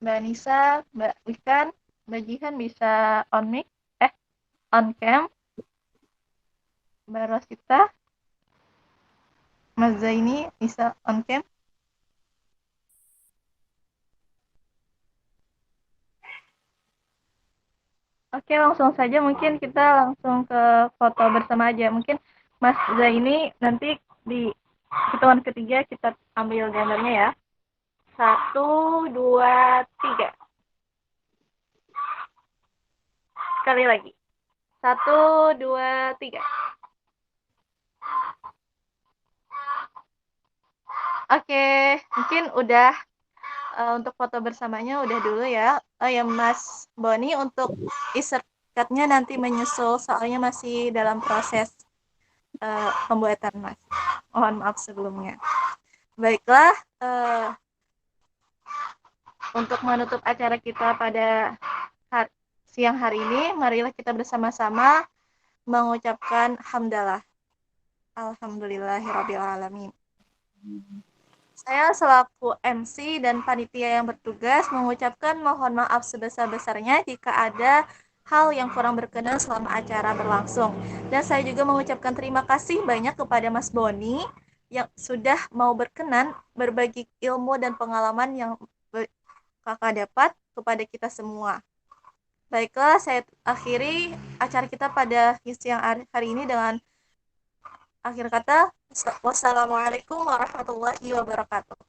Mbak Nisa, Mbak Wikan, Mbak Jihan bisa on mic, on cam. Mbak Rosita, Mas Zaini bisa on cam. Oke, langsung saja mungkin kita langsung ke foto bersama aja. Mungkin Mas Zaini nanti di hitungan ketiga kita ambil gambarnya ya. 1, 2, 3. Sekali lagi. 1, 2, 3. Oke, mungkin udah untuk foto bersamanya udah dulu ya. Ya Mas Boni, untuk insert card-nya nanti menyusul, soalnya masih dalam proses pembuatan Mas. Mohon maaf sebelumnya. Baiklah, Untuk menutup acara kita pada siang hari ini, marilah kita bersama-sama mengucapkan hamdalah. Alhamdulillahirabbil alamin. Saya selaku MC dan panitia yang bertugas mengucapkan mohon maaf sebesar-besarnya jika ada hal yang kurang berkenan selama acara berlangsung. Dan saya juga mengucapkan terima kasih banyak kepada Mas Boni yang sudah mau berkenan berbagi ilmu dan pengalaman yang Kakak dapat kepada kita semua. Baiklah, saya akhiri acara kita pada siang hari ini dengan akhir kata, wassalamualaikum warahmatullahi wabarakatuh.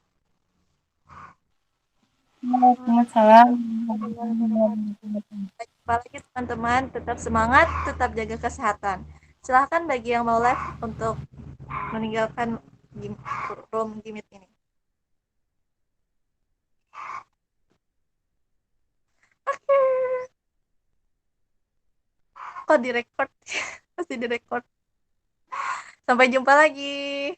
Waalaikumsalam. Jumpa lagi teman-teman, tetap semangat, tetap jaga kesehatan. Silahkan bagi yang mau live untuk meninggalkan room Gimit ini. Oke. Kok direkord? Masih direkord. Sampai jumpa lagi.